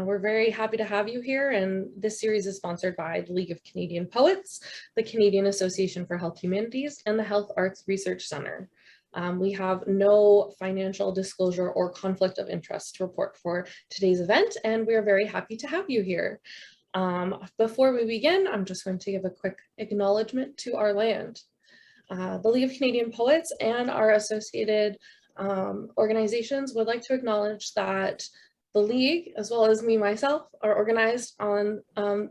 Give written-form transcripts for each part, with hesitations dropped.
We're very happy to have you here, and this series is sponsored by the League of Canadian Poets, the Canadian Association for Health Humanities, and the Health Arts Research Centre. We have no financial disclosure or conflict of interest to report for today's event, and we are very happy to have you here. Before we begin, I'm just going to give a quick acknowledgement to our land. The League of Canadian Poets and our associated organizations would like to acknowledge that the League, as well as me myself, are organized on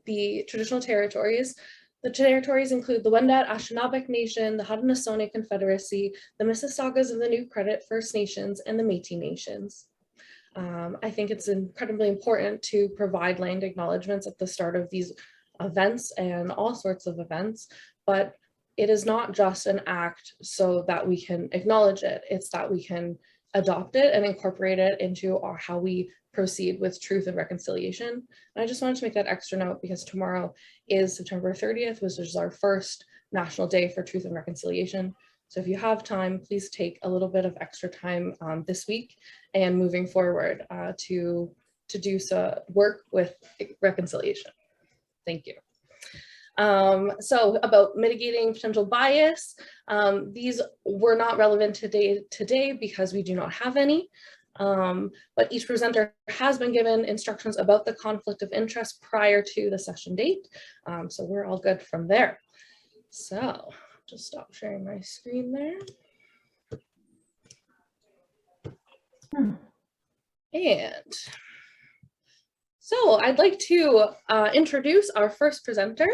the traditional territories. The territories include the Wendat Anishinaabe Nation, the Haudenosaunee Confederacy, the Mississaugas of the New Credit First Nations, and the Métis Nations. I think it's incredibly important to provide land acknowledgements at the start of these events and all sorts of events, but it is not just an act so that we can acknowledge it, it's that we can adopt it and incorporate it into how we proceed with truth and reconciliation. And I just wanted to make that extra note because tomorrow is September 30th, which is our first National Day for Truth and Reconciliation. So if you have time, please take a little bit of extra time this week and moving forward to do so work with reconciliation. Thank you. So about mitigating potential bias, these were not relevant today because we do not have any, but each presenter has been given instructions about the conflict of interest prior to the session date. So we're all good from there. So just stop sharing my screen there. And so I'd like to introduce our first presenter.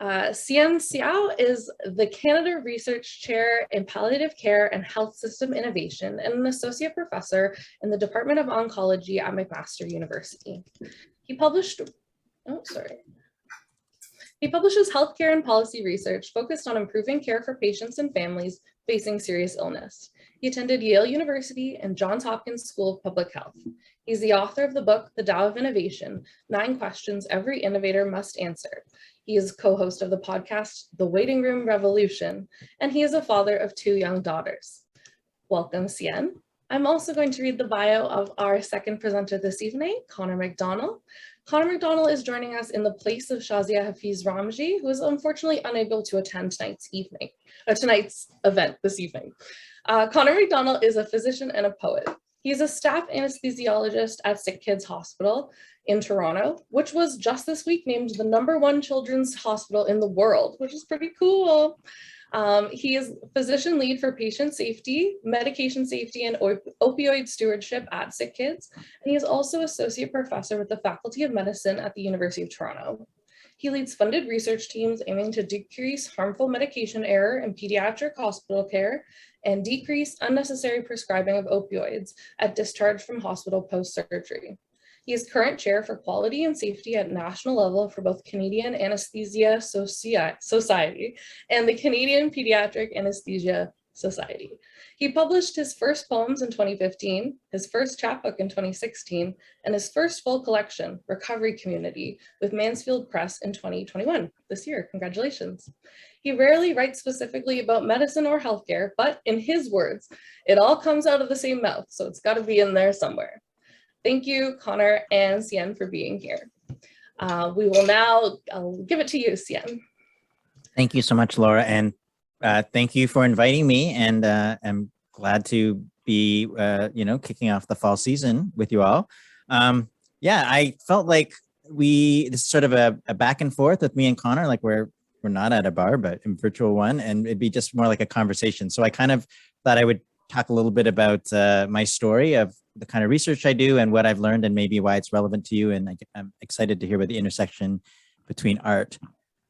Hsien Seow is the Canada Research Chair in Palliative Care and Health System Innovation and an Associate Professor in the Department of Oncology at McMaster University. He publishes healthcare and policy research focused on improving care for patients and families facing serious illness. He attended Yale University and Johns Hopkins School of Public Health. He's the author of the book, The Tao of Innovation, 9 Questions Every Innovator Must Answer. He is co-host of the podcast, The Waiting Room Revolution, and he is a father of 2 young daughters. Welcome, Hsien. I'm also going to read the bio of our second presenter this evening, Conor McDonnell. Conor McDonnell is joining us in the place of Shazia Hafiz Ramji, who is unfortunately unable to attend tonight's event this evening. Conor McDonnell is a physician and a poet. He's a staff anesthesiologist at Sick Kids Hospital in Toronto, which was just this week named the #1 children's hospital in the world, which is pretty cool. He is physician lead for patient safety, medication safety, and opioid stewardship at Sick Kids. And he is also associate professor with the Faculty of Medicine at the University of Toronto. He leads funded research teams aiming to decrease harmful medication error in pediatric hospital care and decrease unnecessary prescribing of opioids at discharge from hospital post-surgery. He is current chair for quality and safety at national level for both Canadian Anesthesia Society and the Canadian Pediatric Anesthesia Society. He published his first poems in 2015, his first chapbook in 2016, and his first full collection, Recovery Community, with Mansfield Press in 2021, this year. Congratulations. He rarely writes specifically about medicine or healthcare, but in his words, it all comes out of the same mouth, so it's got to be in there somewhere. Thank you, Conor and Hsien, for being here. We will now, I'll give it to you, Hsien. Thank you so much, Laura, and thank you for inviting me, and I'm glad to be, kicking off the fall season with you all. Yeah, I felt like this is sort of a back and forth with me and Conor, like we're not at a bar, but in virtual one, and it'd be just more like a conversation. So I kind of thought I would talk a little bit about my story of the kind of research I do and what I've learned and maybe why it's relevant to you. And I'm excited to hear about the intersection between art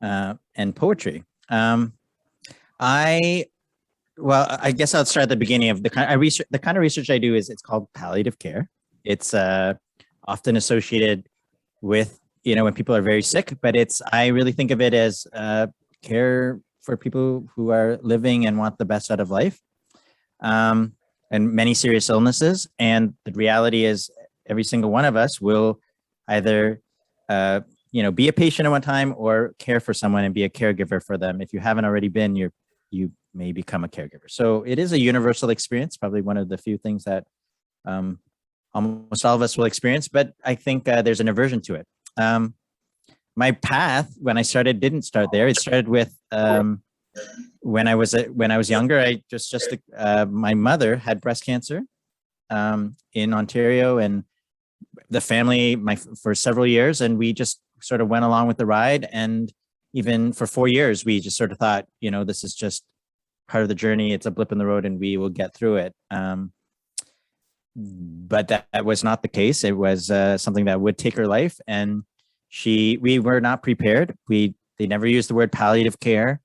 and poetry. I guess I'll start at the beginning of the kind of research I do it's called palliative care. It's often associated with, when people are very sick, but I really think of it as care for people who are living and want the best out of life, and many serious illnesses. And the reality is every single one of us will either be a patient at one time or care for someone and be a caregiver for them. If you haven't already been, you may become a caregiver. So it is a universal experience, probably one of the few things that almost all of us will experience, but I think there's an aversion to it. My path when I started didn't start there. It started with when I was younger. My mother had breast cancer in Ontario, and the family for several years, and we just sort of went along with the ride. And even for 4 years, we just sort of thought, this is just part of the journey. It's a blip in the road, and we will get through it. But that was not the case. It was something that would take her life, and we were not prepared. They never used the word palliative care,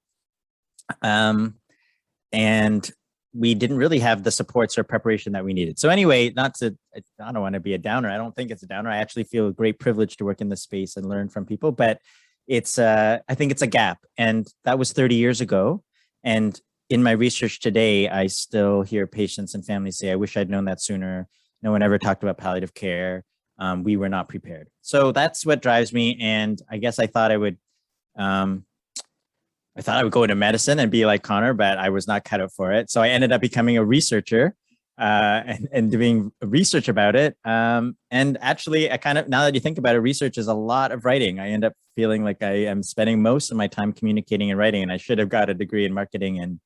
and we didn't really have the supports or preparation that we needed. So anyway, I don't want to be a downer. I don't think it's a downer. I actually feel a great privilege to work in this space and learn from people, but I think it's a gap. And that was 30 years ago. And in my research today, I still hear patients and families say, I wish I'd known that sooner. No one ever talked about palliative care. We were not prepared. So that's what drives me. And I guess I thought I would go into medicine and be like Conor, but I was not cut out for it. So I ended up becoming a researcher and doing research about it. And actually, now that you think about it, research is a lot of writing. I end up feeling like I am spending most of my time communicating and writing, and I should have got a degree in marketing and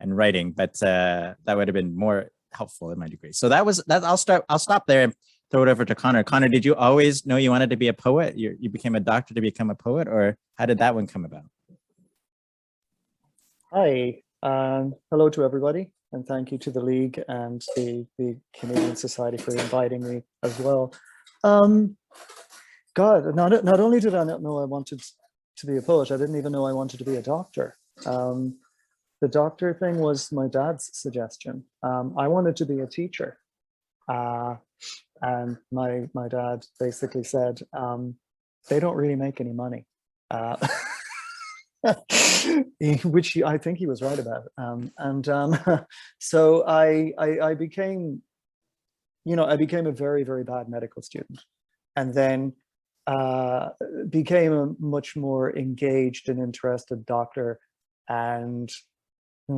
writing, but that would have been more helpful in my degree. So I'll stop there and throw it over to Conor. Conor, did you always know you wanted to be a poet? You became a doctor to become a poet, or how did that one come about? Hi, hello to everybody, and thank you to the League and the Canadian Society for inviting me as well. God, not only did I not know I wanted to be a poet, I didn't even know I wanted to be a doctor. The doctor thing was my dad's suggestion. I wanted to be a teacher. And my dad basically said, they don't really make any money. Which I think he was right about. So I became, I became a very, very bad medical student, and then became a much more engaged and interested doctor, and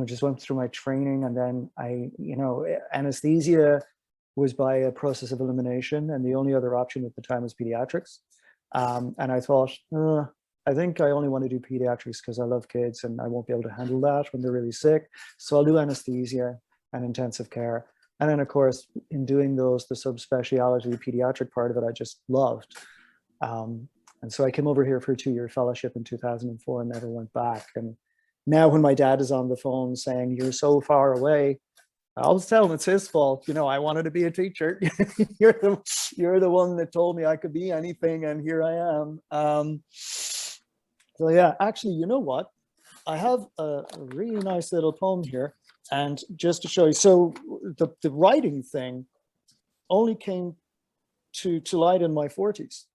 just went through my training. And then anesthesia was by a process of elimination, and the only other option at the time was pediatrics. And I thought, I think I only want to do pediatrics because I love kids and I won't be able to handle that when they're really sick. So I'll do anesthesia and intensive care. And then, of course, in doing those, the subspecialty pediatric part of it, I just loved. And so I came over here for a 2-year fellowship in 2004 and never went back. And now when my dad is on the phone saying, you're so far away, I'll tell him it's his fault. I wanted to be a teacher. You're the one that told me I could be anything, and here I am. So yeah, actually, you know what? I have a really nice little poem here, and just to show you. So the writing thing only came to light in my 40s.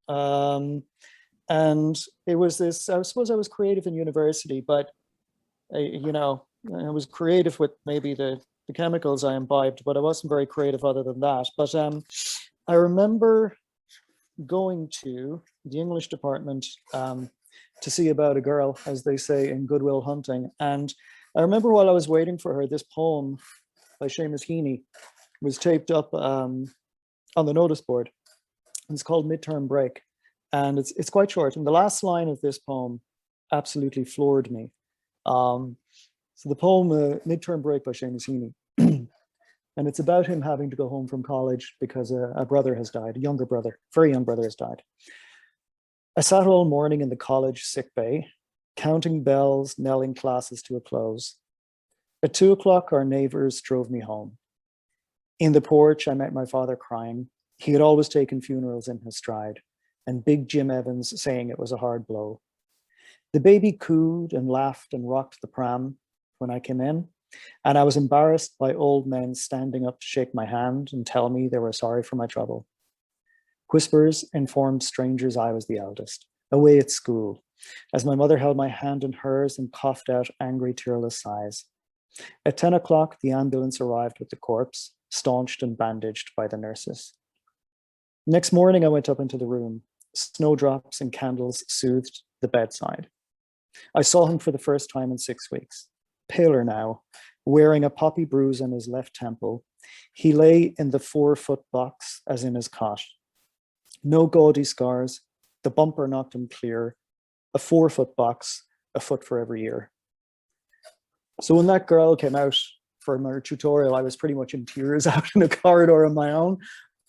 And it was this, I suppose I was creative in university, but I was creative with maybe the chemicals I imbibed, but I wasn't very creative other than that. But I remember going to the English department to see about a girl, as they say in Good Will Hunting. And I remember while I was waiting for her, this poem by Seamus Heaney was taped up on the notice board. It's called Midterm Break. And it's quite short. And the last line of this poem absolutely floored me. So the poem, Midterm Break by Hsien Seow. And it's about him having to go home from college because a brother has died, a younger brother, very young brother has died. I sat all morning in the college sick bay, counting bells, knelling classes to a close. At 2 o'clock, our neighbors drove me home. In the porch, I met my father crying. He had always taken funerals in his stride, and big Jim Evans saying it was a hard blow. The baby cooed and laughed and rocked the pram when I came in, and I was embarrassed by old men standing up to shake my hand and tell me they were sorry for my trouble. Whispers informed strangers I was the eldest, away at school, as my mother held my hand in hers and coughed out angry, tearless sighs. At 10 o'clock, the ambulance arrived with the corpse, staunched and bandaged by the nurses. Next morning, I went up into the room. Snowdrops and candles soothed the bedside. I saw him for the first time in 6 weeks, paler now, wearing a poppy bruise on his left temple. He lay in the 4-foot box as in his cot. No gaudy scars, the bumper knocked him clear, a 4-foot box, a foot for every year. So when that girl came out for my tutorial, I was pretty much in tears out in a corridor on my own.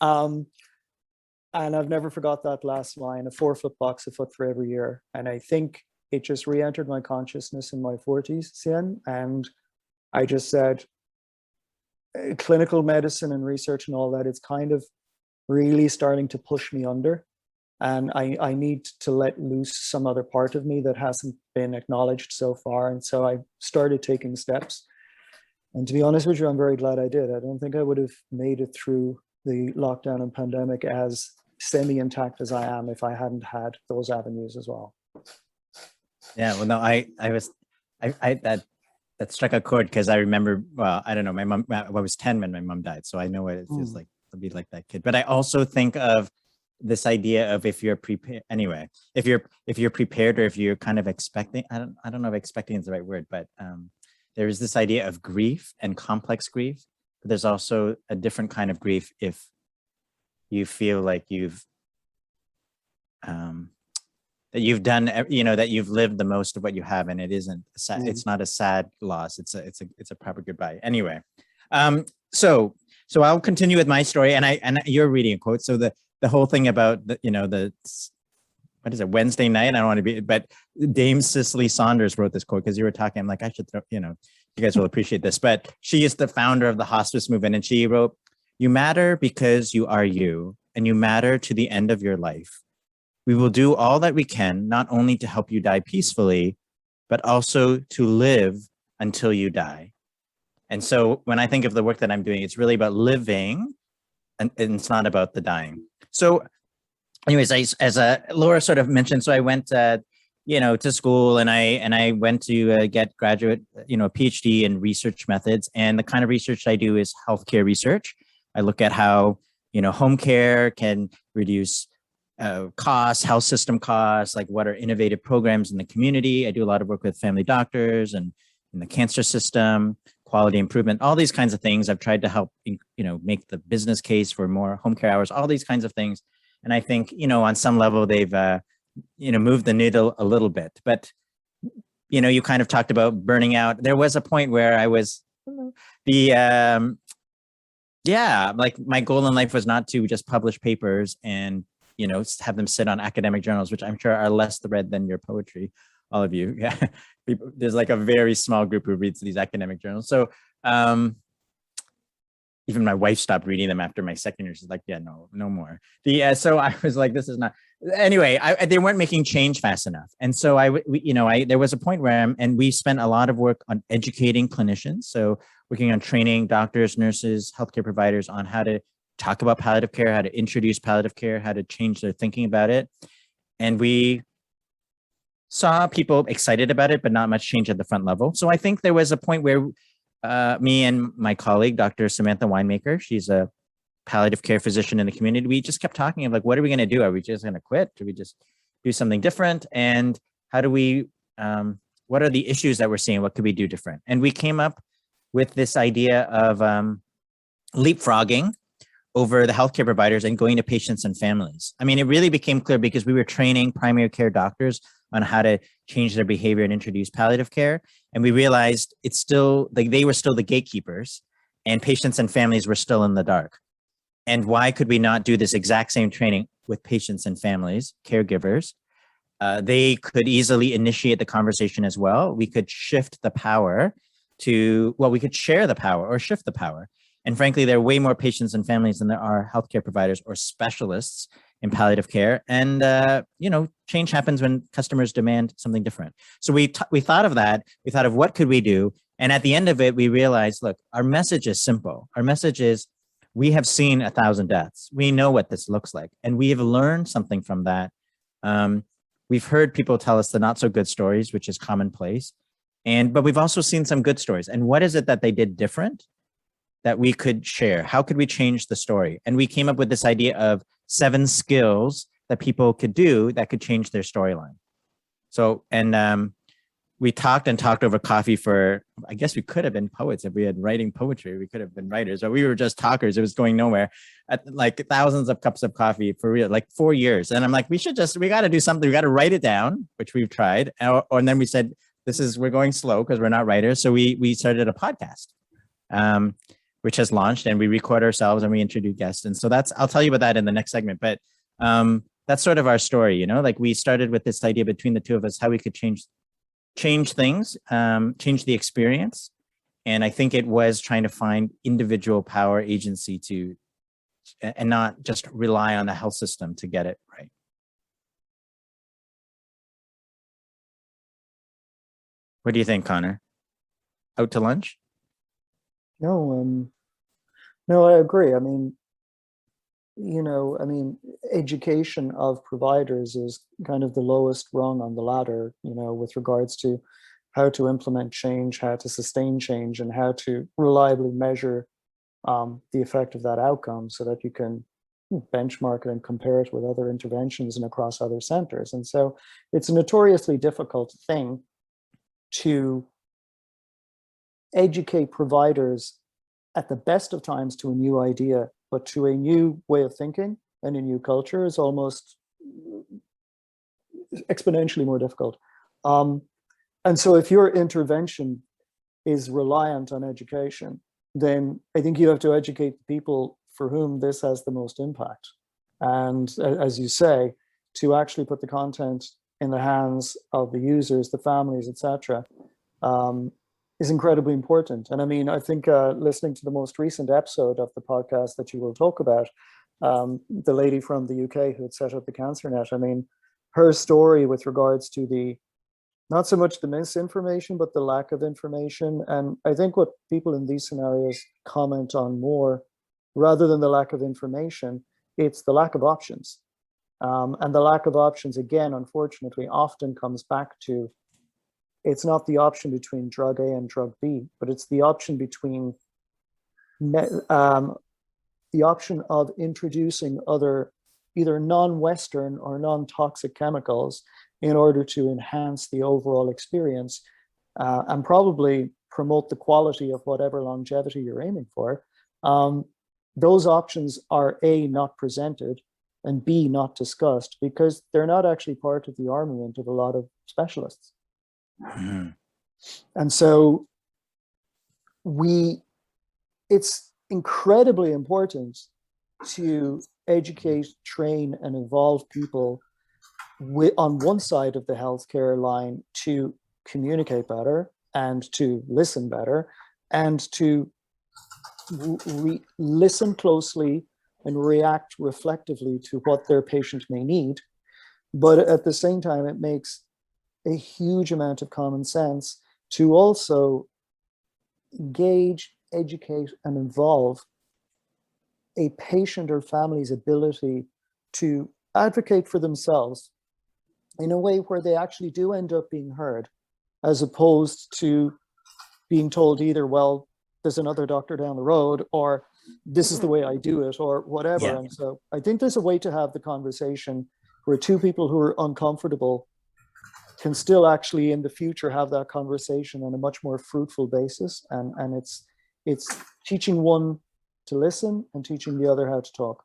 And I've never forgot that last line, a 4-foot box, a foot for every year. And I think it just re-entered my consciousness in my 40s, Hsien. And I just said, clinical medicine and research and all that, it's kind of really starting to push me under. And I need to let loose some other part of me that hasn't been acknowledged so far. And so I started taking steps. And to be honest with you, I'm very glad I did. I don't think I would have made it through the lockdown and pandemic as semi-intact as I am if I hadn't had those avenues as well. Yeah, well, no, that struck a chord because I remember, well, I don't know, my mom, I was 10 when my mom died, so I know what it feels like to be like that kid. But I also think of this idea of if you're prepared, anyway, if you're prepared or if you're kind of expecting, I don't know if expecting is the right word, but there is this idea of grief and complex grief. But there's also a different kind of grief if you feel like you've that you've done, you know, that you've lived the most of what you have, and it isn't sad, it's not a sad loss, it's a proper goodbye. Anyway, so I'll continue with my story, and you're reading a quote. So the whole thing about the, you know, the, what is it, Wednesday night, I don't want to be, but Dame Cicely Saunders wrote this quote because you were talking, I'm like, I should throw, you know, you guys will appreciate this, but she is the founder of the hospice movement, and she wrote, "You matter because you are you, and you matter to the end of your life. We will do all that we can, not only to help you die peacefully, but also to live until you die." And so when I think of the work that I'm doing, it's really about living, and it's not about the dying. So anyways, as Laura sort of mentioned, so I went, you know, to school, and I went to get graduate, you know, a PhD in research methods. And the kind of research I do is healthcare research. I look at how, you know, home care can reduce costs, health system costs, like what are innovative programs in the community. I do a lot of work with family doctors and in the cancer system, quality improvement, all these kinds of things. I've tried to help, you know, make the business case for more home care hours, all these kinds of things. And I think, you know, on some level, they've, you know, moved the needle a little bit. But, you know, you kind of talked about burning out. There was a point where I was, yeah, like my goal in life was not to just publish papers and, you know, have them sit on academic journals, which I'm sure are less read than your poetry, all of you. Yeah, there's like a very small group who reads these academic journals. So even my wife stopped reading them after my second year. She's like, yeah, no more. So I was like, this is not, anyway, they weren't making change fast enough. And so there was a point where and we spent a lot of work on educating clinicians. So working on training doctors, nurses, healthcare providers on how to talk about palliative care, how to introduce palliative care, how to change their thinking about it. And we saw people excited about it, but not much change at the front level. So I think there was a point where me and my colleague, Dr. Samantha Winemaker, she's a palliative care physician in the community, we just kept talking of like, what are we going to do? Are we just going to quit? Do we just do something different? And how do we, what are the issues that we're seeing? What could we do different? And we came up with this idea of leapfrogging over the healthcare providers and going to patients and families. I mean, it really became clear because we were training primary care doctors on how to change their behavior and introduce palliative care. And we realized it's still, like, they were still the gatekeepers and patients and families were still in the dark. And why could we not do this exact same training with patients and families, caregivers? They could easily initiate the conversation as well. We could shift the power to, well, we could share the power or shift the power. And frankly, there are way more patients and families than there are healthcare providers or specialists in palliative care. And, you know, change happens when customers demand something different. So we thought of that. We thought of what could we do? And at the end of it, we realized, look, our message is simple. Our message is, we have seen 1,000 deaths. We know what this looks like. And we have learned something from that. We've heard people tell us the not so good stories, which is commonplace. But we've also seen some good stories. And what is it that they did different that we could share? How could we change the story? And we came up with this idea of 7 skills that people could do that could change their storyline. So, and we talked and talked over coffee for, I guess we could have been poets if we had writing poetry. We could have been writers, but we were just talkers. It was going nowhere. At like thousands of cups of coffee for real, like 4 years. And I'm like, we got to do something. We got to write it down, which we've tried. And then we said, we're going slow because we're not writers. So we started a podcast, which has launched, and we record ourselves and we interview guests. And so I'll tell you about that in the next segment. But that's sort of our story, you know, like we started with this idea between the two of us, how we could change things, change the experience. And I think it was trying to find individual power agency and not just rely on the health system to get it right. What do you think, Connor? Out to lunch? No, I agree. I mean, education of providers is kind of the lowest rung on the ladder, with regards to how to implement change, how to sustain change, and how to reliably measure the effect of that outcome so that you can benchmark it and compare it with other interventions and across other centers. And so it's a notoriously difficult thing to educate providers at the best of times to a new idea, but to a new way of thinking and a new culture is almost exponentially more difficult. And so if your intervention is reliant on education, then I think you have to educate the people for whom this has the most impact. And as you say, to actually put the content in the hands of the users, the families, etc., is incredibly important. And I mean, I think listening to the most recent episode of the podcast that you will talk about, the lady from the UK who had set up the Cancer Net, I mean, her story with regards to not so much the misinformation, but the lack of information. And I think what people in these scenarios comment on more, rather than the lack of information, it's the lack of options. And the lack of options, again, unfortunately, often comes back to, it's not the option between drug A and drug B, but it's the option between the option of introducing other either non-Western or non-toxic chemicals in order to enhance the overall experience and probably promote the quality of whatever longevity you're aiming for. Those options are A, not presented, and B, not discussed, because they're not actually part of the armament of a lot of specialists. Mm-hmm. And so it's incredibly important to educate, train, and involve people on one side of the healthcare line to communicate better and to listen better and to listen closely and react reflectively to what their patient may need. But at the same time, it makes a huge amount of common sense to also engage, educate, and involve a patient or family's ability to advocate for themselves in a way where they actually do end up being heard, as opposed to being told either, well, there's another doctor down the road, or this is the way I do it, or whatever. Yeah. And so I think there's a way to have the conversation where two people who are uncomfortable can still actually in the future have that conversation on a much more fruitful basis. And it's teaching one to listen and teaching the other how to talk.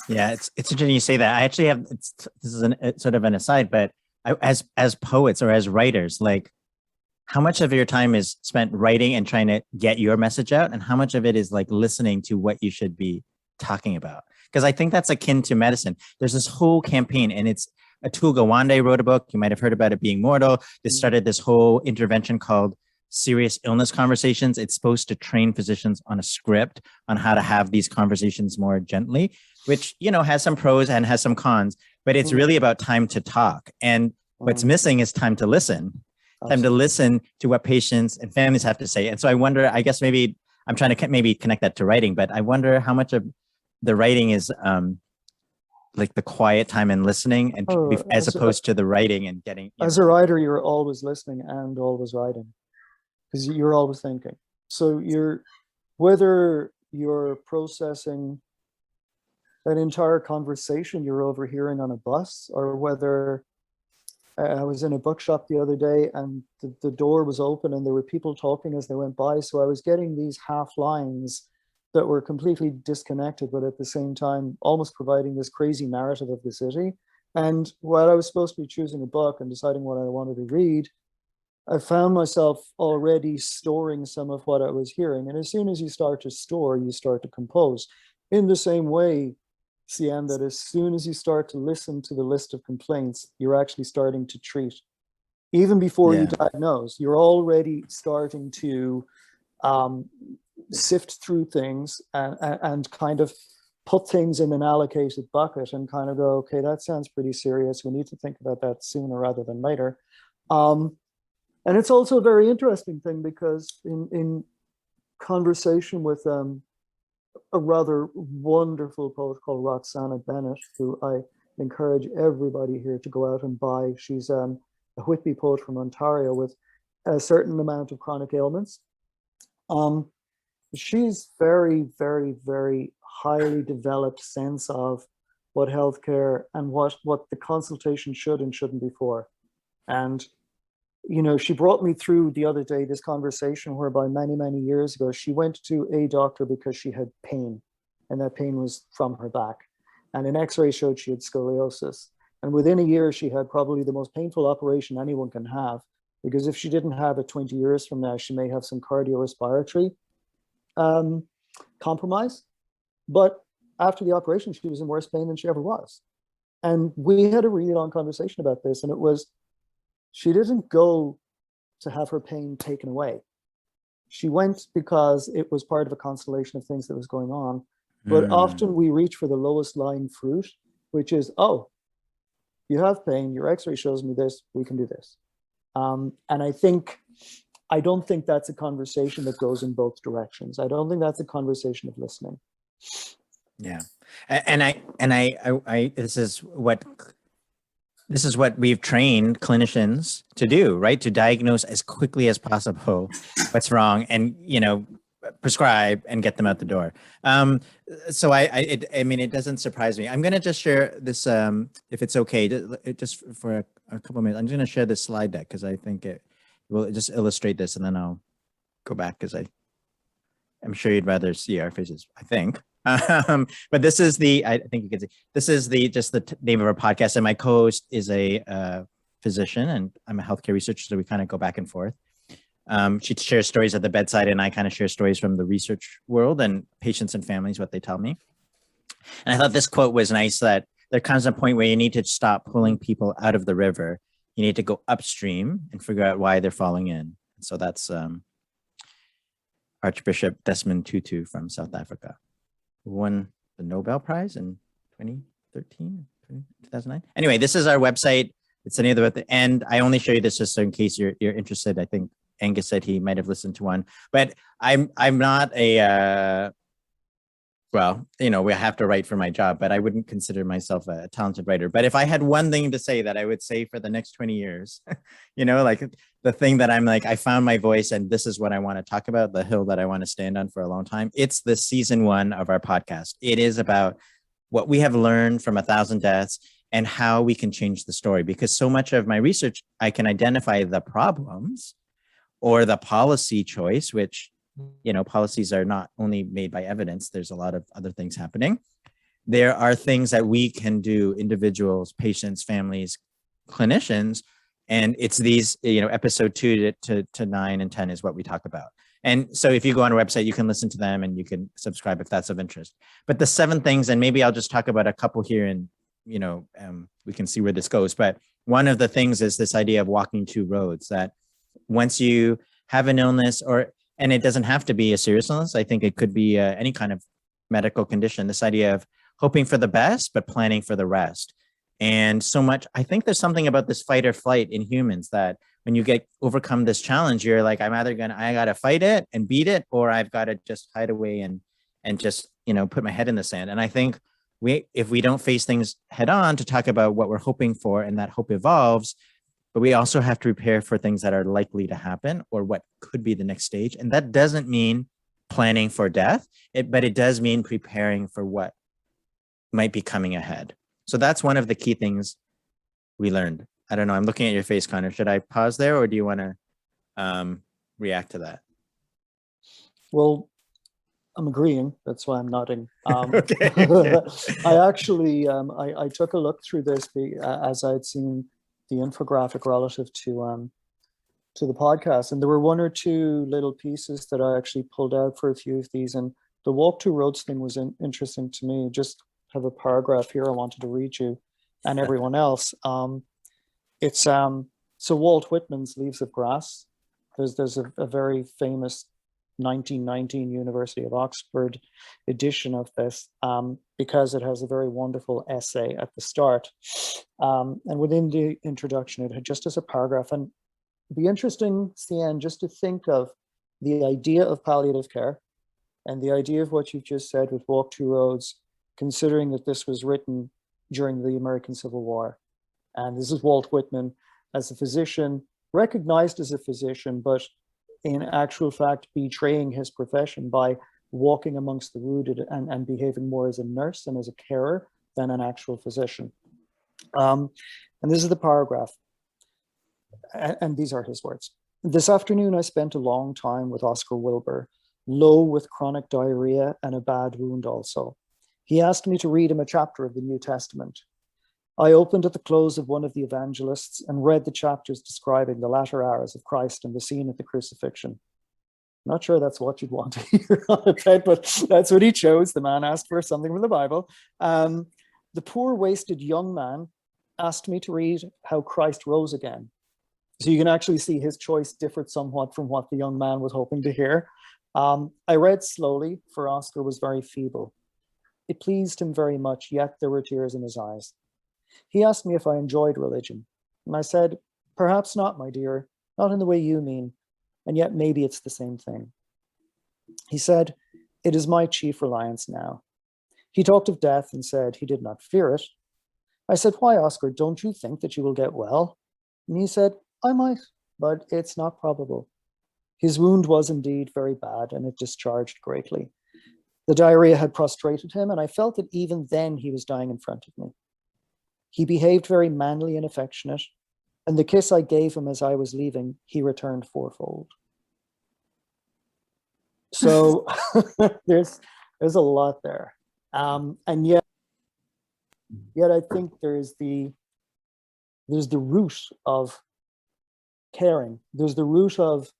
Yeah, it's interesting you say that. I actually have, this is sort of an aside, but as poets or as writers, like how much of your time is spent writing and trying to get your message out, and how much of it is like listening to what you should be talking about? Because I think that's akin to medicine. There's this whole campaign, and it's Atul Gawande wrote a book. You might have heard about it, Being Mortal. They started this whole intervention called Serious Illness Conversations. It's supposed to train physicians on a script on how to have these conversations more gently, which, you know, has some pros and has some cons, but it's really about time to talk. And what's missing is time to listen. Time to listen to what patients and families have to say. And so I wonder, I guess maybe I'm trying to maybe connect that to writing, but I wonder how much of the writing is like the quiet time and listening, and as opposed to the writing and getting. As a writer, you're always listening and always writing, because you're always thinking. So whether you're processing an entire conversation you're overhearing on a bus, or whether I was in a bookshop the other day, and the door was open and there were people talking as they went by. So I was getting these half lines that were completely disconnected, but at the same time, almost providing this crazy narrative of the city. And while I was supposed to be choosing a book and deciding what I wanted to read, I found myself already storing some of what I was hearing. And as soon as you start to store, you start to compose. In the same way, Hsien, that as soon as you start to listen to the list of complaints, you're actually starting to treat. Even before you diagnose, you're already starting to sift through things and kind of put things in an allocated bucket and kind of go, okay, that sounds pretty serious. We need to think about that sooner rather than later. And it's also a very interesting thing because in conversation with a rather wonderful poet called Roxana Bennett, who I encourage everybody here to go out and buy. She's a Whitby poet from Ontario with a certain amount of chronic ailments. She's very, very, very highly developed sense of what healthcare and what the consultation should and shouldn't be for. And you know, she brought me through the other day this conversation whereby many, many years ago, she went to a doctor because she had pain, and that pain was from her back. And an x-ray showed she had scoliosis. And within a year, she had probably the most painful operation anyone can have, because if she didn't have it 20 years from now, she may have some cardiorespiratory compromise. But after the operation, she was in worse pain than she ever was. And we had a really long conversation about this, and it was, she didn't go to have her pain taken away. She went because it was part of a constellation of things that was going on. But often we reach for the lowest lying fruit, which is, oh, you have pain, your x-ray shows me this, we can do this. And I don't think that's a conversation that goes in both directions. I don't think that's a conversation of listening. Yeah. And I this is what we've trained clinicians to do, right? To diagnose as quickly as possible what's wrong and, you know, prescribe and get them out the door. So I mean, it doesn't surprise me. I'm going to just share this, if it's okay, just for a couple of minutes. I'm going to share this slide deck because I think it will just illustrate this, and then I'll go back because I'm sure you'd rather see our faces, I think. But this is I think you can see, this is just the name of our podcast. And my co-host is a physician and I'm a healthcare researcher. So we kind of go back and forth. She shares stories at the bedside and I kind of share stories from the research world and patients and families, what they tell me. And I thought this quote was nice, that there comes a point where you need to stop pulling people out of the river. You need to go upstream and figure out why they're falling in. So that's Archbishop Desmond Tutu from South Africa, who won the Nobel Prize in 2013, 2009. Anyway, this is our website. It's near the end. I only show you this just in case you're interested. I think Angus said he might have listened to one, but I'm not a, well, you know, we have to write for my job, but I wouldn't consider myself a talented writer. But if I had one thing to say that I would say for the next 20 years, you know, like the thing that I'm like, I found my voice and this is what I want to talk about, the hill that I want to stand on for a long time. It's the season 1 of our podcast. It is about what we have learned from 1,000 deaths and how we can change the story. Because so much of my research, I can identify the problems or the policy choice, which, you know, policies are not only made by evidence, there's a lot of other things happening. There are things that we can do, individuals, patients, families, clinicians, and it's these, you know, episode 2 to 9 and 10 is what we talk about. And so if you go on our website, you can listen to them and you can subscribe if that's of interest. But the 7 things, and maybe I'll just talk about a couple here and, you know, we can see where this goes. But one of the things is this idea of walking 2 roads, that once you have an illness, and it doesn't have to be a serious illness. I think it could be any kind of medical condition. This idea of hoping for the best, but planning for the rest. And so much, I think there's something about this fight or flight in humans that when you overcome this challenge, you're like, I got to fight it and beat it, or I've got to just hide away and just, you know, put my head in the sand. And I think if we don't face things head on to talk about what we're hoping for, and that hope evolves, but we also have to prepare for things that are likely to happen or what could be the next stage. And that doesn't mean planning for death, but it does mean preparing for what might be coming ahead. So that's one of the key things we learned. I don't know. I'm looking at your face, Connor. Should I pause there, or do you want to react to that? Well, I'm agreeing. That's why I'm nodding. Okay. I actually, I took a look through this as I had seen the infographic relative to the podcast, and there were one or two little pieces that I actually pulled out for a few of these. And the walk two roads thing was interesting to me. Just have a paragraph here I wanted to read you and everyone else. It's so Walt Whitman's Leaves of Grass. There's a very famous 1919 University of Oxford edition of this, because it has a very wonderful essay at the start. And within the introduction, it had just as a paragraph. And it'd be interesting, Hsien, just to think of the idea of palliative care and the idea of what you've just said with Walk Two Roads, considering that this was written during the American Civil War. And this is Walt Whitman as a physician, recognized as a physician, but in actual fact betraying his profession by walking amongst the wounded and behaving more as a nurse and as a carer than an actual physician. And this is the paragraph, and these are his words. This afternoon I spent a long time with Oscar Wilbur, low with chronic diarrhea and a bad wound also. He asked me to read him a chapter of the New Testament. I opened at the close of one of the evangelists and read the chapters describing the latter hours of Christ and the scene at the crucifixion. Not sure that's what you'd want to hear on a bed, but that's what he chose. The man asked for something from the Bible. The poor wasted young man asked me to read how Christ rose again. So you can actually see his choice differed somewhat from what the young man was hoping to hear. I read slowly, for Oscar was very feeble. It pleased him very much, yet there were tears in his eyes. He asked me if I enjoyed religion, and I said, perhaps not, my dear, not in the way you mean, and yet maybe it's the same thing. He said, it is my chief reliance now. He talked of death and said he did not fear it. I said, why, Oscar, don't you think that you will get well? And he said, I might, but it's not probable. His wound was indeed very bad, and it discharged greatly. The diarrhea had prostrated him, and I felt that even then he was dying in front of me. He behaved very manly and affectionate, and the kiss I gave him as I was leaving, he returned fourfold. So there's a lot there. And yet I think there's the root of caring. There's the root of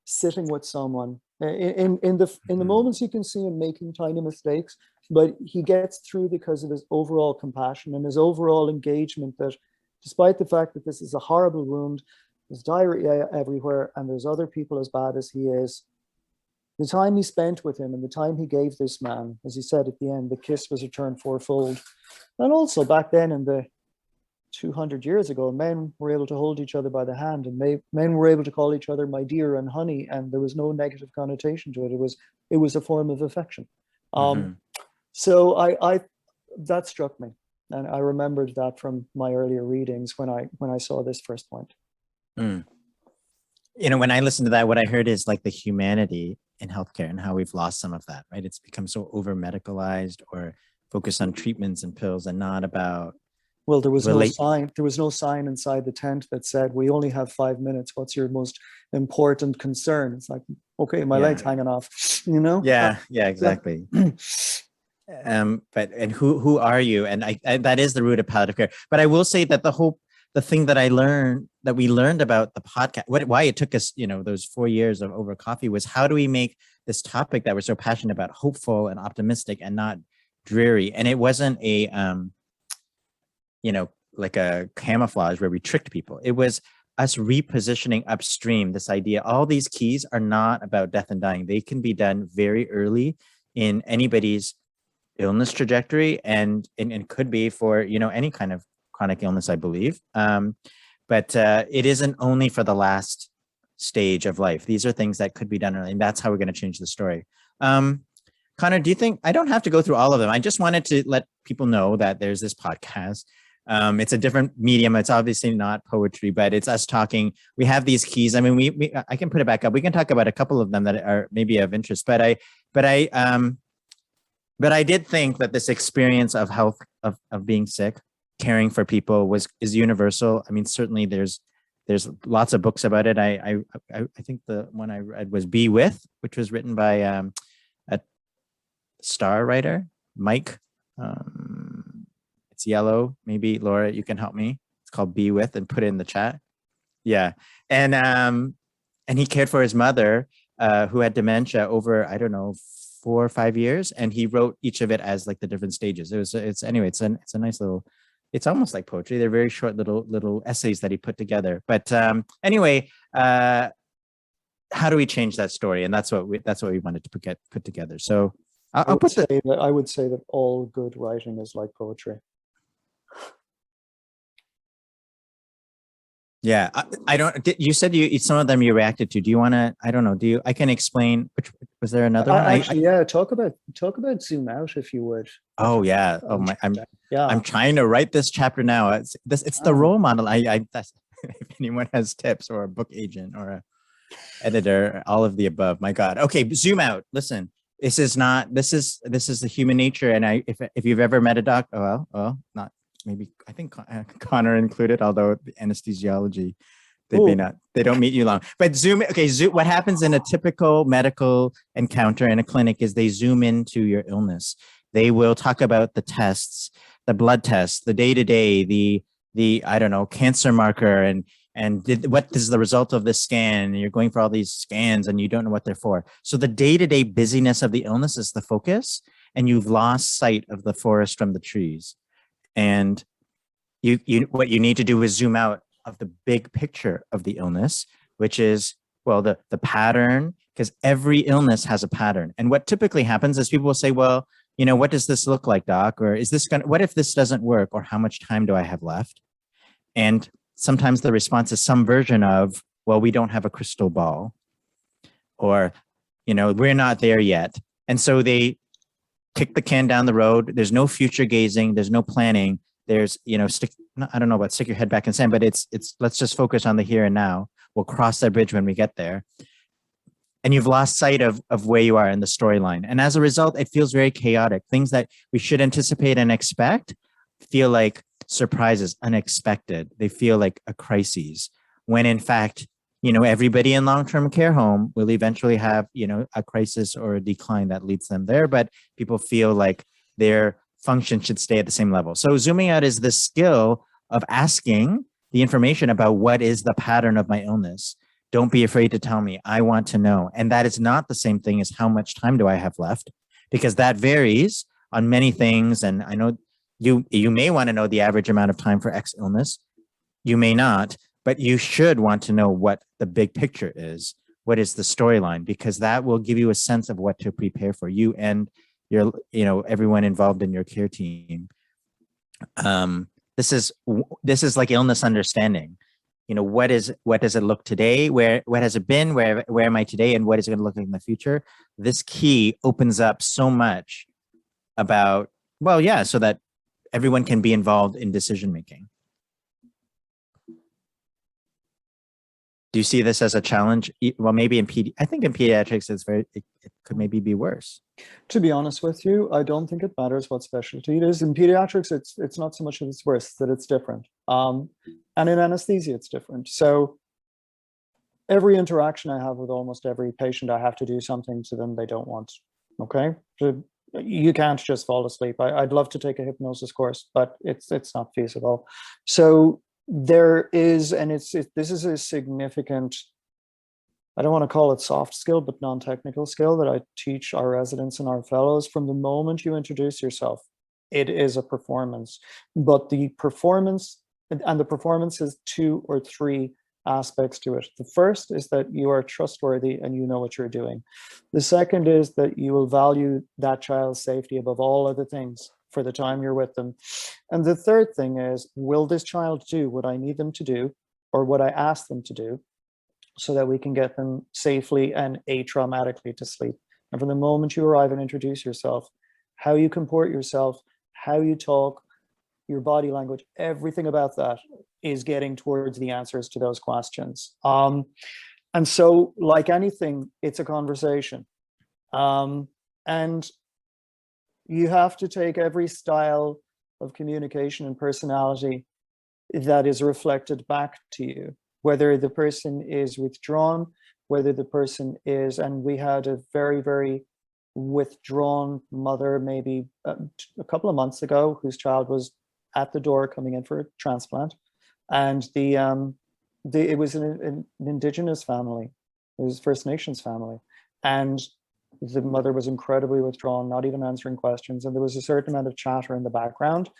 sitting with someone. In the moments you can see him making tiny mistakes, but he gets through because of his overall compassion and his overall engagement, that despite the fact that this is a horrible wound, there's diarrhea everywhere, and there's other people as bad as he is. The time he spent with him and the time he gave this man, as he said at the end, the kiss was returned fourfold. And also back then in the 200 years ago, men were able to hold each other by the hand, and men were able to call each other my dear and honey, and there was no negative connotation to it. It was a form of affection. So I that struck me, and I remembered that from my earlier readings when I saw this first point. You know, when I listened to that, what I heard is like the humanity in healthcare and how we've lost some of that, right? It's become so over medicalized or focused on treatments and pills, and not about. Well, there was no sign. There was no sign inside the tent that said, "We only have 5 minutes. What's your most important concern?" It's like, okay, my leg's hanging off, you know? Yeah, exactly. But who are you? And I that is the root of palliative care. But I will say that the thing that we learned about the podcast, why it took us, those 4 years of over coffee, was how do we make this topic that we're so passionate about hopeful and optimistic and not dreary? And it wasn't a like a camouflage where we tricked people. It was us repositioning upstream this idea. All these keys are not about death and dying. They can be done very early in anybody's illness trajectory, and could be for, any kind of chronic illness, I believe. But it isn't only for the last stage of life. These are things that could be done early, and that's how we're going to change the story. Connor, do you think, I don't have to go through all of them. I just wanted to let people know that there's this podcast. It's a different medium. It's obviously not poetry, but it's us talking. We have these keys. I mean, I can put it back up. We can talk about a couple of them that are maybe of interest, but I did think that this experience of health, of being sick, caring for people is universal. I mean, certainly there's lots of books about it. I think the one I read was Be With, which was written by a star writer, Mike. It's yellow. Maybe Laura, you can help me. It's called Be With, and put it in the chat. Yeah. And he cared for his mother who had dementia over, I don't know, 4 or 5 years. And he wrote each of it as like the different stages. It's a nice little, it's almost like poetry. They're very short little essays that he put together. But anyway, how do we change that story? And that's what we wanted to put together. So I would say that all good writing is like poetry. Yeah, I don't. You said some of them you reacted to. Do you want to? I don't know. I can explain. Which was there another one? Actually, yeah. Talk about Zoom Out if you would. Oh yeah. Oh my. I'm trying to write this chapter now. It's the role model. That's, if anyone has tips, or a book agent or a editor, all of the above. My God. Okay, Zoom Out. Listen, this is the human nature. And if you've ever met a doctor, well, not. Maybe I think Conor included, although the anesthesiology, they don't meet you long. But Zoom, what happens in a typical medical encounter in a clinic is they zoom into your illness. They will talk about the tests, the blood tests, the day-to-day, the I don't know, cancer marker, and what is the result of this scan? And you're going for all these scans and you don't know what they're for. So the day-to-day busyness of the illness is the focus, and you've lost sight of the forest from the trees. And what you need to do is zoom out of the big picture of the illness, which is, well, the pattern, because every illness has a pattern. And what typically happens is people will say, well, what does this look like, doc? Or what if this doesn't work? Or how much time do I have left? And sometimes the response is some version of, well, we don't have a crystal ball, or, we're not there yet. And so they kick the can down the road. There's no future gazing. There's no planning. There's, I don't know about stick your head back in sand, but it's let's just focus on the here and now. We'll cross that bridge when we get there. And you've lost sight of where you are in the storyline. And as a result, it feels very chaotic. Things that we should anticipate and expect feel like surprises, unexpected. They feel like a crisis, when in fact, everybody in long-term care home will eventually have, a crisis or a decline that leads them there, but people feel like their function should stay at the same level. So zooming out is the skill of asking the information about what is the pattern of my illness. Don't be afraid to tell me. I want to know. And that is not the same thing as how much time do I have left, because that varies on many things. And I know you may want to know the average amount of time for X illness. You may not. But you should want to know what the big picture is. What is the storyline? Because that will give you a sense of what to prepare for you and your, everyone involved in your care team. This is like illness understanding. What does it look today? What has it been? Where am I today? And what is it going to look like in the future? This key opens up so much about, well, yeah, so that everyone can be involved in decision making. Do you see this as a challenge? Well, maybe I think in pediatrics, it could maybe be worse. To be honest with you, I don't think it matters what specialty it is. In pediatrics, it's not so much that it's worse, that it's different. And in anesthesia, it's different. So every interaction I have with almost every patient, I have to do something to them they don't want. Okay, so you can't just fall asleep. I'd love to take a hypnosis course, but it's not feasible. So there is, and this is a significant, I don't want to call it soft skill, but non-technical skill that I teach our residents and our fellows. From the moment you introduce yourself, it is a performance. But the performance has 2 or 3 aspects to it. The first is that you are trustworthy and you know what you're doing. The second is that you will value that child's safety above all other things for the time you're with them. And the third thing is, will this child do what I need them to do or what I ask them to do, so that we can get them safely and atraumatically to sleep? And from the moment you arrive and introduce yourself, how you comport yourself, how you talk, your body language, everything about that is getting towards the answers to those questions. And so, like anything, it's a conversation. And you have to take every style of communication and personality that is reflected back to you, whether the person is withdrawn, whether the person is, and we had a very, very withdrawn mother maybe a couple of months ago whose child was at the door coming in for a transplant, and it was an indigenous family, it was First Nations family, and the mother was incredibly withdrawn, not even answering questions, and there was a certain amount of chatter in the background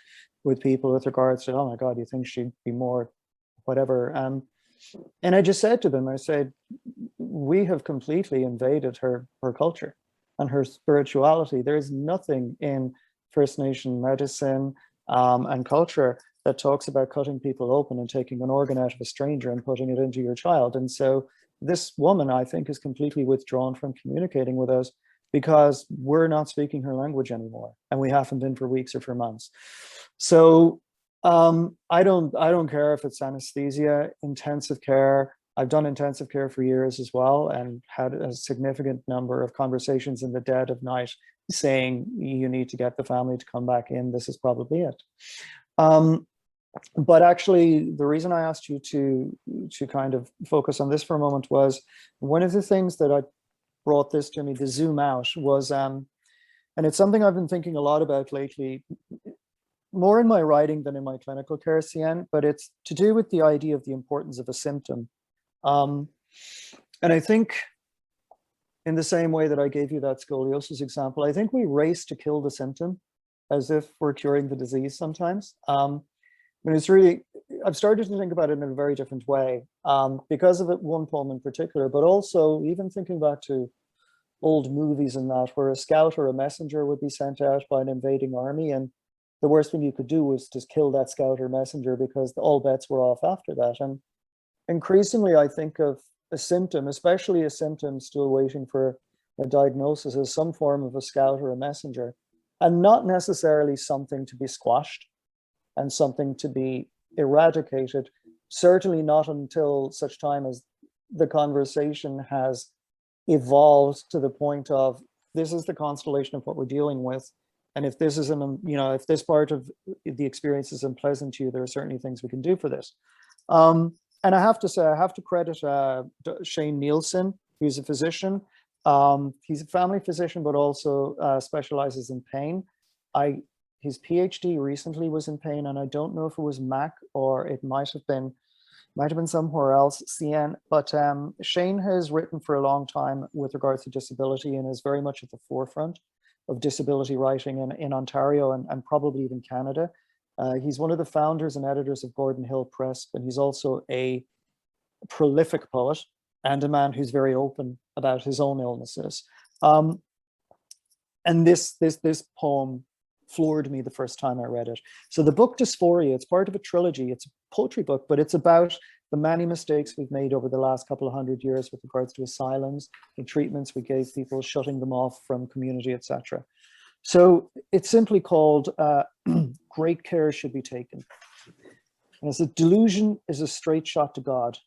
with people with regards to, oh my God, you think she'd be more whatever. And I just said to them, I said, we have completely invaded her culture and her spirituality. There is nothing in First Nation medicine and culture that talks about cutting people open and taking an organ out of a stranger and putting it into your child. And so this woman, I think, is completely withdrawn from communicating with us because we're not speaking her language anymore, and we haven't been for weeks or for months. So I don't care if it's anesthesia, intensive care. I've done intensive care for years as well, and had a significant number of conversations in the dead of night saying, you need to get the family to come back in. This is probably it. But actually, the reason I asked you to kind of focus on this for a moment was one of the things that I brought this to me, the zoom out, was, and it's something I've been thinking a lot about lately, more in my writing than in my clinical care, Hsien, but it's to do with the idea of the importance of a symptom. And I think in the same way that I gave you that scoliosis example, I think we race to kill the symptom as if we're curing the disease sometimes. And it's really, I've started to think about it in a very different way because of it, one poem in particular, but also even thinking back to old movies and that, where a scout or a messenger would be sent out by an invading army, and the worst thing you could do was just kill that scout or messenger because all bets were off after that. And increasingly, I think of a symptom, especially a symptom still waiting for a diagnosis, as some form of a scout or a messenger, and not necessarily something to be squashed and something to be eradicated, certainly not until such time as the conversation has evolved to the point of, this is the constellation of what we're dealing with. And if this is if this part of the experience is unpleasant to you, there are certainly things we can do for this. And I have to say, I have to credit Hsien Seow, who's a physician. He's a family physician, but also specializes in pain. His PhD recently was in pain, and I don't know if it was Mac or it might have been somewhere else, Hsien, but Hsien has written for a long time with regards to disability and is very much at the forefront of disability writing in Ontario and probably even Canada. He's one of the founders and editors of Gordon Hill Press, and he's also a prolific poet and a man who's very open about his own illnesses. And this poem floored me the first time I read it. So the book Dysphoria, it's part of a trilogy. It's a poetry book, but it's about the many mistakes we've made over the last couple of 100 years with regards to asylums, the treatments we gave people, shutting them off from community, etc. So it's simply called Great Care Should Be Taken. And it's a delusion is a straight shot to God.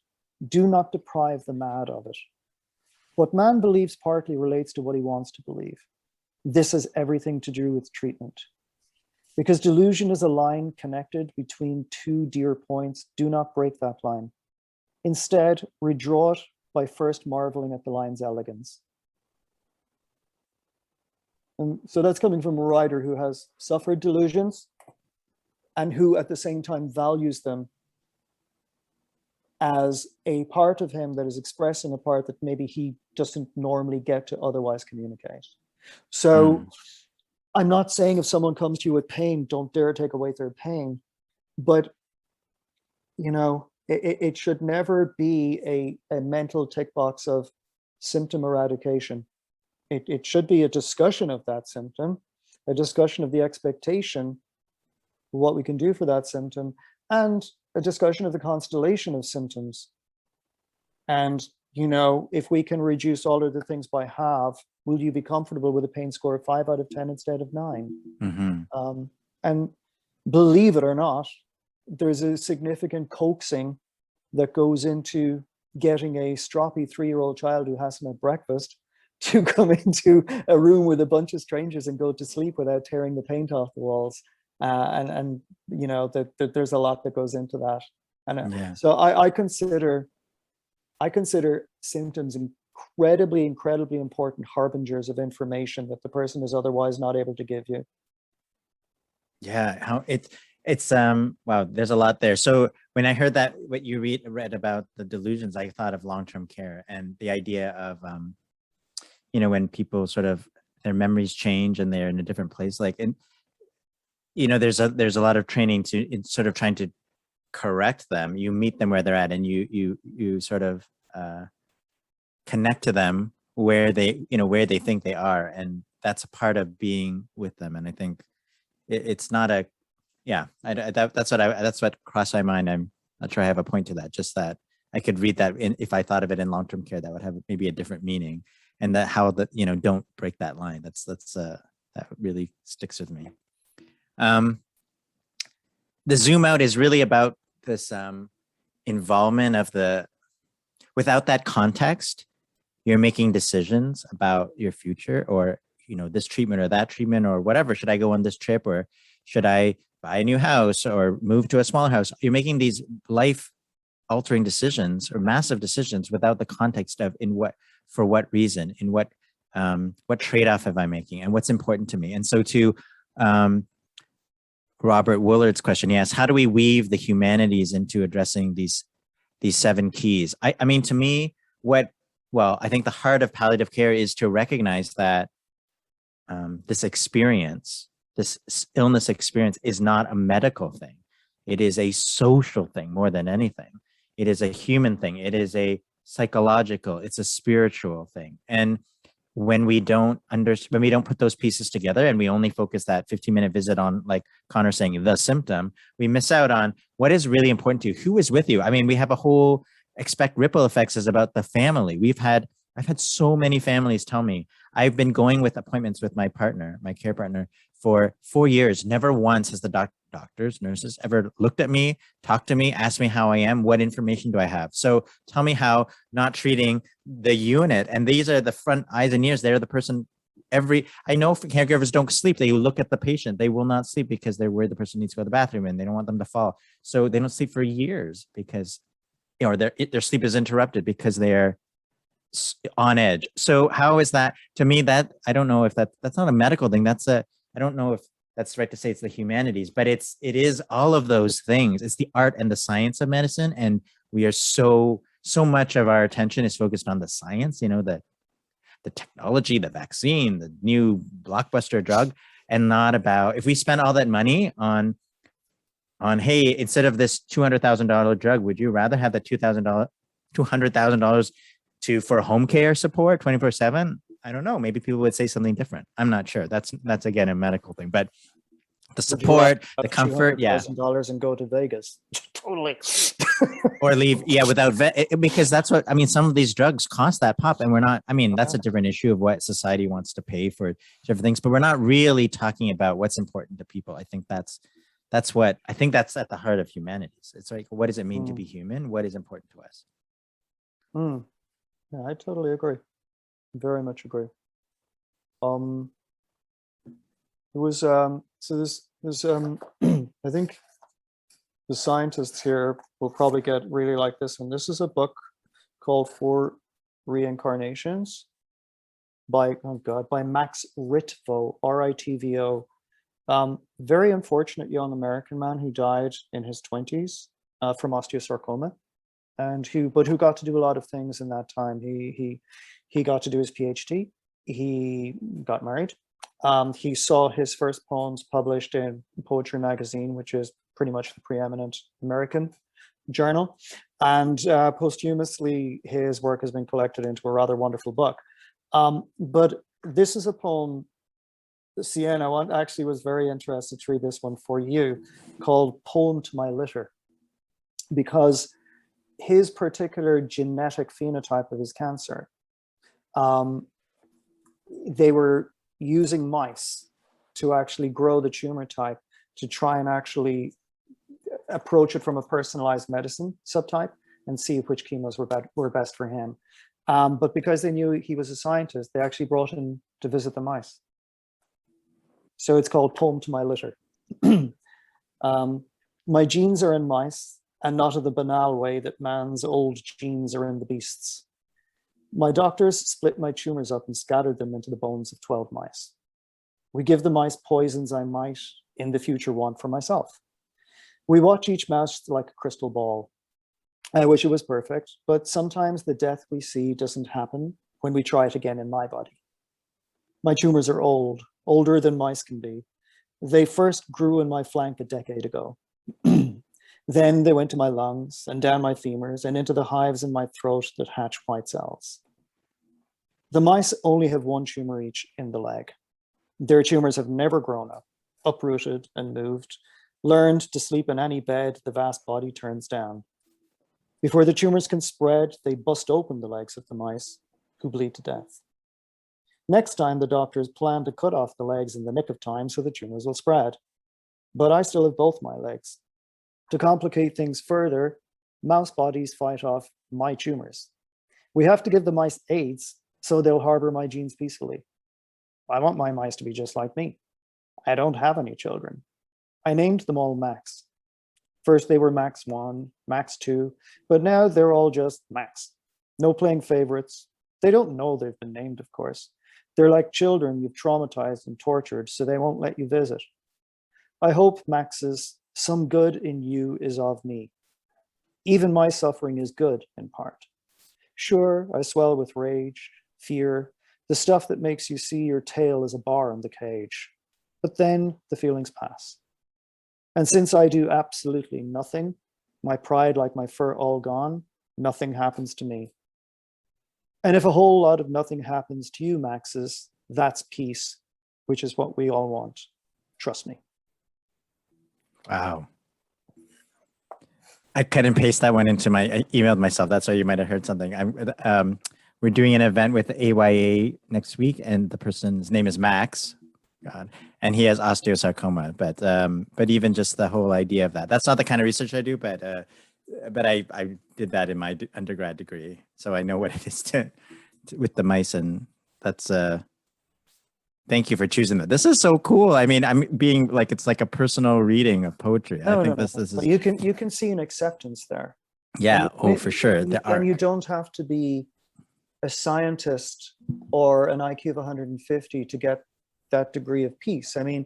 Do not deprive the mad of it. What man believes partly relates to what he wants to believe. This has everything to do with treatment. Because delusion is a line connected between two dear points, do not break that line. Instead, redraw it by first marveling at the line's elegance. And so that's coming from a writer who has suffered delusions and who at the same time values them as a part of him that is expressing a part that maybe he doesn't normally get to otherwise communicate. So I'm not saying if someone comes to you with pain, don't dare take away their pain, but it should never be a mental tick box of symptom eradication. It should be a discussion of that symptom, a discussion of the expectation, what we can do for that symptom, and a discussion of the constellation of symptoms. And if we can reduce all of the things by half, will you be comfortable with a pain score of 5 out of 10 instead of 9? Mm-hmm. And believe it or not, there's a significant coaxing that goes into getting a stroppy 3-year-old child who hasn't had breakfast to come into a room with a bunch of strangers and go to sleep without tearing the paint off the walls. and you know that there's a lot that goes into that. And Yeah. so I consider symptoms incredibly important harbingers of information that the person is otherwise not able to give you. Yeah, how it's wow, there's a lot there. So when I heard that what you read about the delusions, I thought of long-term care and the idea of you know, when people sort of their memories change and they're in a different place, like, and you know, there's a lot of training to in sort of trying to correct them. You meet them where they're at, and you sort of connect to them where they, you know, where they think they are, and that's a part of being with them. And I think it's not a, yeah, that's what crossed my mind. I'm not sure I have a point to that. Just that I could read that if I thought of it in long-term care, that would have maybe a different meaning, and that how the, you know, don't break that line. That really sticks with me. The zoom out is really about this involvement of without that context, you're making decisions about your future, or, you know, this treatment or that treatment or whatever. Should I go on this trip, or should I buy a new house or move to a smaller house? You're making these life altering decisions or massive decisions without the context of for what reason, in what trade-off am I making, and what's important to me. And so to Robert Woolard's question, he asked, how do we weave the humanities into addressing these 7 keys? I mean, to me, I think the heart of palliative care is to recognize that this illness experience is not a medical thing. It is a social thing more than anything. It is a human thing. It is a psychological, it's a spiritual thing. And when we don't put those pieces together and we only focus that 15-minute visit on, like Conor saying, the symptom, we miss out on what is really important to you. Who is with you? I mean, we have a whole expect ripple effects is about the family. I've had so many families tell me, I've been going with appointments with my care partner for 4 years. Never once has the doctors, nurses ever looked at me, talked to me, asked me how I am, what information do I have? So tell me how not treating the unit, and these are the front eyes and ears. They're the person I know caregivers don't sleep. They look at the patient. They will not sleep because they're worried the person needs to go to the bathroom and they don't want them to fall. So they don't sleep for years because, you know, their sleep is interrupted because they're on edge. So how is that? To me, that I don't know if that's not a medical thing. I don't know if that's right to say it's the humanities, but it is all of those things. It's the art and the science of medicine, and we are so much of our attention is focused on the science. You know, the technology, the vaccine, the new blockbuster drug, and not about, if we spend all that money on hey, instead of this $200,000 drug, would you rather have the $200,000 for home care support 24/7? I don't know. Maybe people would say something different. I'm not sure. That's again a medical thing, but the support, the comfort, yeah. $200,000 and go to Vegas. Totally. Or leave, yeah, without because that's what I mean. Some of these drugs cost that pop, and we're not. I mean, that's a different issue of what society wants to pay for different things, but we're not really talking about what's important to people. I think that's at the heart of humanities. It's like, what does it mean to be human? What is important to us? Yeah, I totally agree. Very much agree. It was so this I think the scientists here will probably get really like this one. This is a book called For Reincarnations by Max Ritvo, R-I-T-V-O. Very unfortunate young American man who died in his 20s from osteosarcoma, and who got to do a lot of things in that time. He got to do his PhD. He got married. He saw his first poems published in Poetry Magazine, which is pretty much the preeminent American journal. And posthumously, his work has been collected into a rather wonderful book. But this is a poem, Hsien, I actually was very interested to read this one for you, called Poem to My Litter, because his particular genetic phenotype of his cancer, they were using mice to actually grow the tumor type to try and actually approach it from a personalized medicine subtype and see which chemos were best for him. But because they knew he was a scientist, they actually brought him to visit the mice. So it's called Poem to My Litter. My genes are in mice, and not in the banal way that man's old genes are in the beasts. My doctors split my tumors up and scattered them into the bones of 12 mice. We give the mice poisons I might, in the future, want for myself. We watch each mouse like a crystal ball. I wish it was perfect, but sometimes the death we see doesn't happen when we try it again in my body. My tumors are old, older than mice can be. They first grew in my flank a decade ago. Then they went to my lungs and down my femurs and into the hives in my throat that hatch white cells. The mice only have one tumor each in the leg. Their tumors have never grown up, uprooted and moved, learned to sleep in any bed the vast body turns down. Before the tumors can spread, they bust open the legs of the mice, who bleed to death. Next time, the doctors plan to cut off the legs in the nick of time so the tumors will spread. But I still have both my legs. To complicate things further, mouse bodies fight off my tumors. We have to give the mice AIDS so they'll harbor my genes peacefully. I want my mice to be just like me. I don't have any children. I named them all Max. First they were Max 1, Max 2, but now they're all just Max. No playing favorites. They don't know they've been named, of course. They're like children you've traumatized and tortured, so they won't let you visit. I hope, Max's, some good in you is of me. Even my suffering is good in part. Sure, I swell with rage, fear, the stuff that makes you see your tail as a bar in the cage. But then the feelings pass. And since I do absolutely nothing, my pride like my fur all gone, nothing happens to me. And if a whole lot of nothing happens to you, Max's, that's peace, which is what we all want. Trust me. Wow. I cut and paste that one into I emailed myself. That's why you might have heard something. We're doing an event with AYA next week, and the person's name is Max. God, and he has osteosarcoma. But even just the whole idea of that's not the kind of research I do. But I did that in my undergrad degree, so I know what it is to with the mice, and that's thank you for choosing that. This is so cool. I mean, I'm being like, it's like a personal reading of poetry. I think this is. You can see an acceptance there. Yeah. For sure. And you don't have to be a scientist or an IQ of 150 to get that degree of peace. I mean,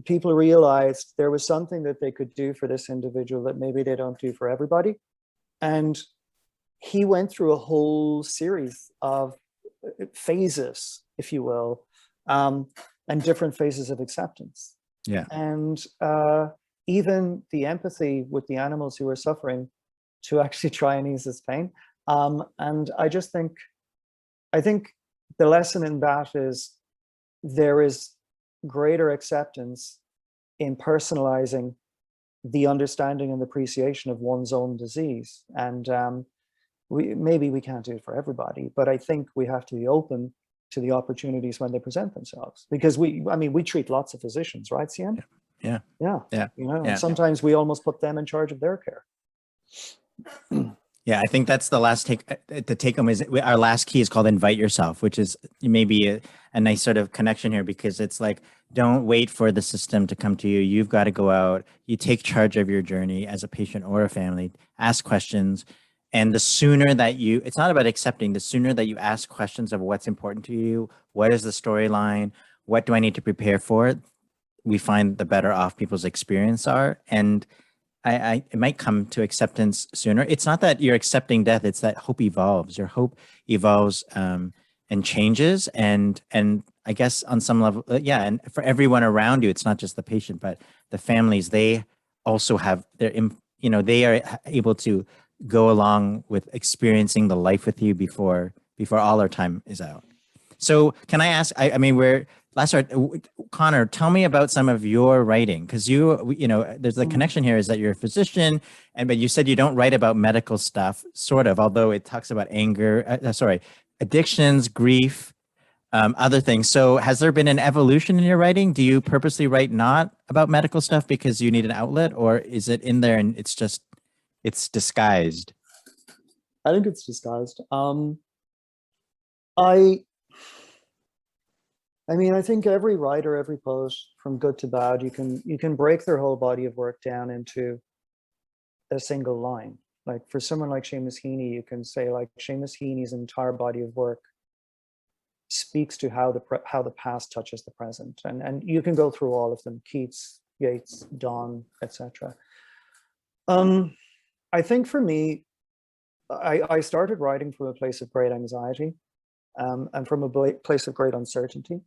people realized there was something that they could do for this individual that maybe they don't do for everybody. And he went through a whole series of phases, if you will, and different phases of acceptance. Yeah. And even the empathy with the animals who were suffering to actually try and ease his pain. And I think the lesson in that is there is greater acceptance in personalizing the understanding and appreciation of one's own disease. And maybe we can't do it for everybody, but I think we have to be open to the opportunities when they present themselves, because we treat lots of physicians, right, Hsien? Yeah. You know, and sometimes we almost put them in charge of their care. Yeah, I think that's the last take home is our last key is called invite yourself, which is maybe a nice sort of connection here, because it's like, don't wait for the system to come to you. You've got to go out, you take charge of your journey as a patient or a family, ask questions. And the sooner that it's not about accepting, the sooner that you ask questions of what's important to you, what is the storyline, what do I need to prepare for, we find the better off people's experience are. And it might come to acceptance sooner. It's not that you're accepting death, it's that hope evolves. Your hope evolves and changes. And I guess on some level, and for everyone around you, it's not just the patient, but the families, they also have they are able to go along with experiencing the life with you before all our time is out. So can I ask, Conor, tell me about some of your writing, because there's a connection here is that you're a physician, but you said you don't write about medical stuff, sort of, although it talks about addictions, grief, other things. So has there been an evolution in your writing? Do you purposely write not about medical stuff because you need an outlet, or is it in there and it's disguised? I think it's disguised. I think every writer, every poet from good to bad, you can break their whole body of work down into a single line. Like for someone like Seamus Heaney, you can say like Seamus Heaney's entire body of work speaks to how the past touches the present, and you can go through all of them: Keats, Yeats, Donne, etc. I think for me, I started writing from a place of great anxiety, and from a place of great uncertainty,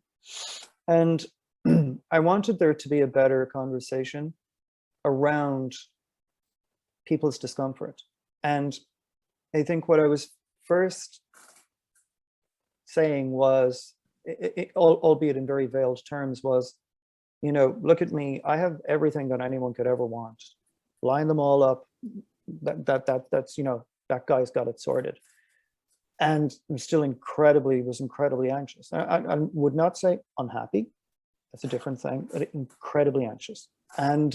and I wanted there to be a better conversation around people's discomfort. And I think what I was first saying was, albeit in very veiled terms, was, you know, look at me, I have everything that anyone could ever want. Line them all up. That's, you know, that guy's got it sorted. And I'm still was incredibly anxious. I would not say unhappy. That's a different thing, but incredibly anxious. And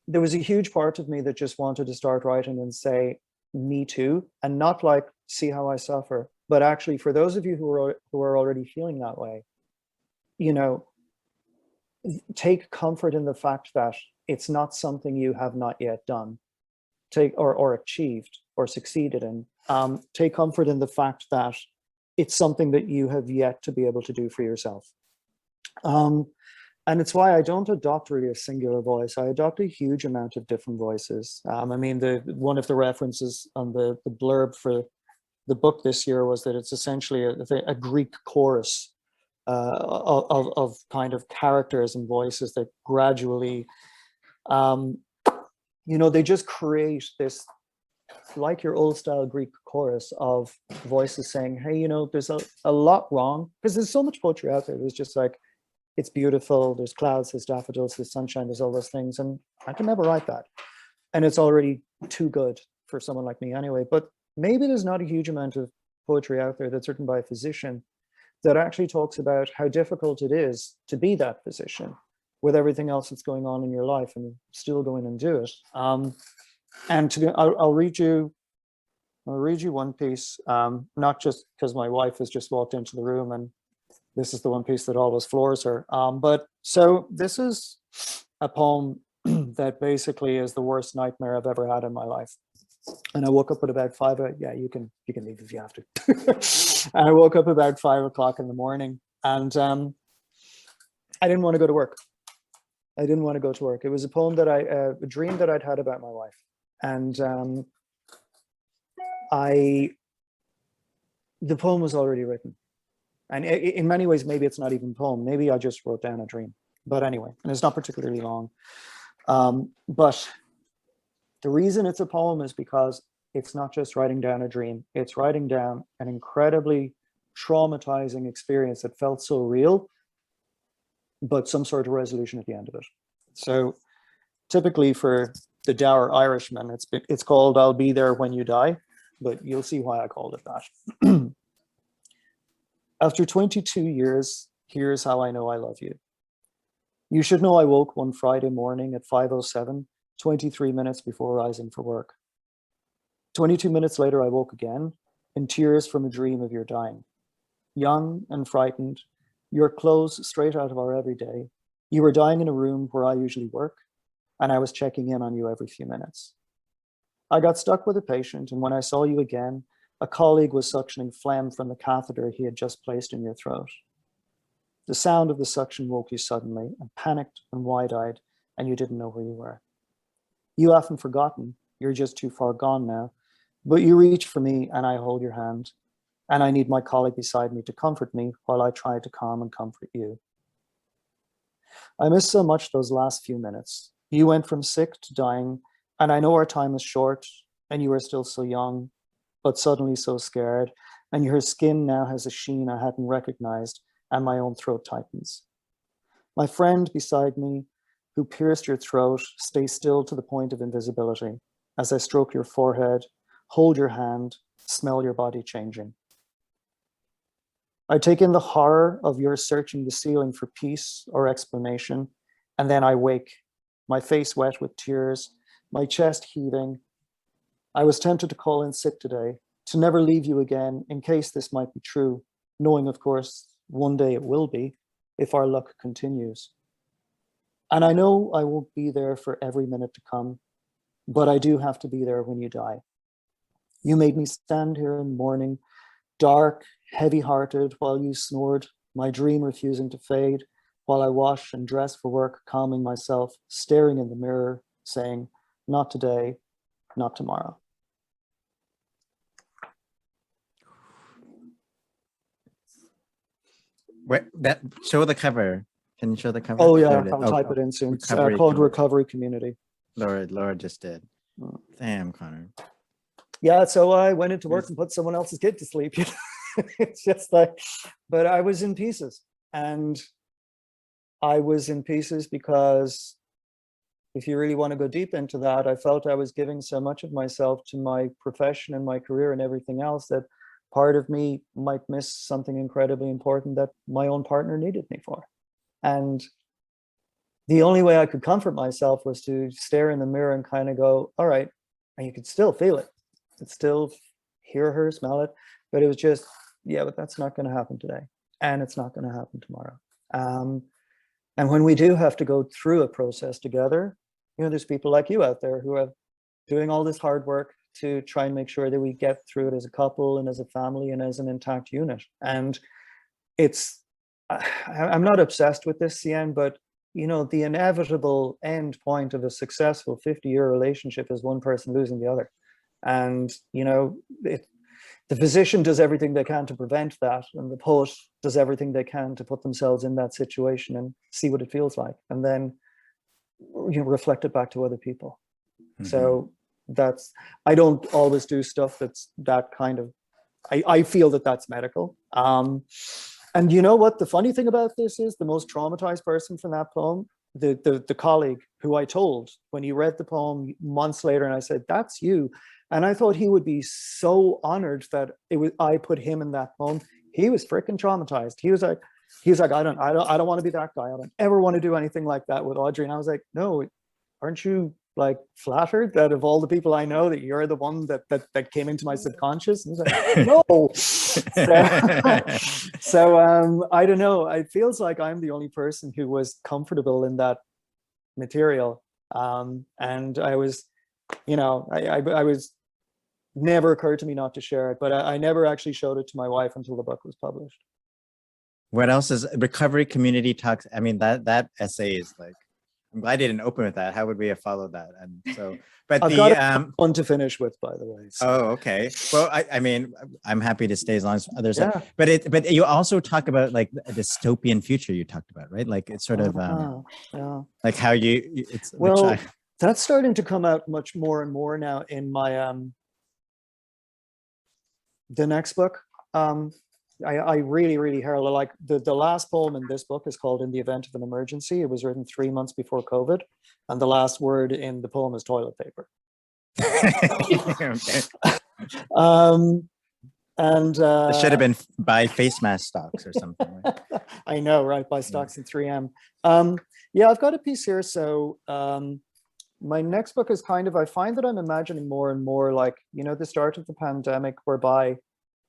there was a huge part of me that just wanted to start writing and say, me too, and not like, see how I suffer, but actually for those of you who are already feeling that way, you know, take comfort in the fact that it's not something you have not yet done, or achieved or succeeded in. Take comfort in the fact that it's something that you have yet to be able to do for yourself. And it's why I don't adopt really a singular voice. I adopt a huge amount of different voices. I mean, one of the references on the blurb for the book this year was that it's essentially a Greek chorus of kind of characters and voices that gradually, you know, they just create this, like your old style Greek chorus of voices saying, hey, you know, there's a lot wrong, because there's so much poetry out there. There's just like, it's beautiful, there's clouds, there's daffodils, there's sunshine, there's all those things, and I can never write that. And it's already too good for someone like me anyway. But maybe there's not a huge amount of poetry out there that's written by a physician that actually talks about how difficult it is to be that physician with everything else that's going on in your life and still go in and do it. And I'll read you one piece, not just because my wife has just walked into the room and this is the one piece that always floors her. But so this is a poem that basically is the worst nightmare I've ever had in my life. And I woke up at about 5. Yeah, you can leave if you have to. And I woke up about 5 o'clock in the morning, and I didn't want to go to work. I didn't want to go to work. It was a poem that a dream that I'd had about my wife, and the poem was already written. And in many ways, maybe it's not even a poem. Maybe I just wrote down a dream. But anyway, and it's not particularly long. But the reason it's a poem is because it's not just writing down a dream. It's writing down an incredibly traumatizing experience that felt so real, but some sort of resolution at the end of it. So typically for the dour Irishman, it's called I'll Be There When You Die, but you'll see why I called it that. After 22 years, here's how I know I love you. You should know I woke one Friday morning at 5:07, 23 minutes before rising for work. 22 minutes later, I woke again, in tears from a dream of your dying. Young and frightened, your clothes straight out of our everyday. You were dying in a room where I usually work, and I was checking in on you every few minutes. I got stuck with a patient, and when I saw you again, a colleague was suctioning phlegm from the catheter he had just placed in your throat. The sound of the suction woke you suddenly, and panicked and wide-eyed, and you didn't know where you were. You haven't forgotten, you're just too far gone now, but you reach for me and I hold your hand, and I need my colleague beside me to comfort me while I try to calm and comfort you. I miss so much those last few minutes. You went from sick to dying, and I know our time is short, and you are still so young, but suddenly so scared, and your skin now has a sheen I hadn't recognized, and my own throat tightens. My friend beside me, who pierced your throat, stay still to the point of invisibility as I stroke your forehead, hold your hand, smell your body changing. I take in the horror of your searching the ceiling for peace or explanation, and then I wake, my face wet with tears, my chest heaving. I was tempted to call in sick today, to never leave you again in case this might be true, knowing, of course, one day it will be, if our luck continues. And I know I won't be there for every minute to come, but I do have to be there when you die. You made me stand here in the morning, dark, heavy-hearted, while you snored, my dream refusing to fade, while I wash and dress for work, calming myself, staring in the mirror, saying, not today, not tomorrow. Where, that show the cover. Can you show the cover? Oh yeah, There it is. I'll type it in soon. It's Recovery called Community. Recovery Community. Laura just did. Damn, Connor. Yeah, so I went into work and put someone else's kid to sleep. It's just like, but I was in pieces. And I was in pieces because if you really want to go deep into that, I felt I was giving so much of myself to my profession and my career and everything else that part of me might miss something incredibly important that my own partner needed me for. And the only way I could comfort myself was to stare in the mirror and kind of go, all right, and you could still feel it. You could still hear her, smell it, but it was just, yeah, but that's not going to happen today. And it's not going to happen tomorrow. And when we do have to go through a process together, you know, there's people like you out there who are doing all this hard work to try and make sure that we get through it as a couple and as a family and as an intact unit. And it's, I'm not obsessed with this, Hsien, but you know, the inevitable end point of a successful 50-year relationship is one person losing the other. And, you know, the physician does everything they can to prevent that. And the poet does everything they can to put themselves in that situation and see what it feels like. And then, you know, reflect it back to other people. Mm-hmm. So that's, I don't always do stuff that's that kind of, I feel that that's medical. And you know what the funny thing about this is? The most traumatized person from that poem, the colleague who I told when he read the poem months later, and I said, that's you. And I thought he would be so honored that I put him in that poem. He was freaking traumatized. He was like, I don't want to be that guy. I don't ever want to do anything like that with Audrey. And I was like, no, aren't you like flattered that of all the people I know that you're the one that came into my subconscious? And he's like, no. So I don't know. It feels like I'm the only person who was comfortable in that material. And I was, you know, I was, never occurred to me not to share it, but I never actually showed it to my wife until the book was published. What else is Recovery Community Talks? I mean, that essay is like, I'm glad you didn't open with that. How would we have followed that? And so, but I've got one to finish with, by the way. So. Oh, okay. Well, I mean, I'm happy to stay as long as others. Yeah. But you also talk about like a dystopian future. You talked about, right? Like it's sort of yeah. like how it's well, that's starting to come out much more and more now in my the next book. I really herald, like the last poem in this book is called In the Event of an Emergency. It was written 3 months before COVID. And the last word in the poem is toilet paper. Okay. And it should have been buy face mask stocks or something. Right? I know, right? Buy stocks in 3M. Yeah, I've got a piece here. So my next book is kind of, I find that I'm imagining more and more like, you know, the start of the pandemic whereby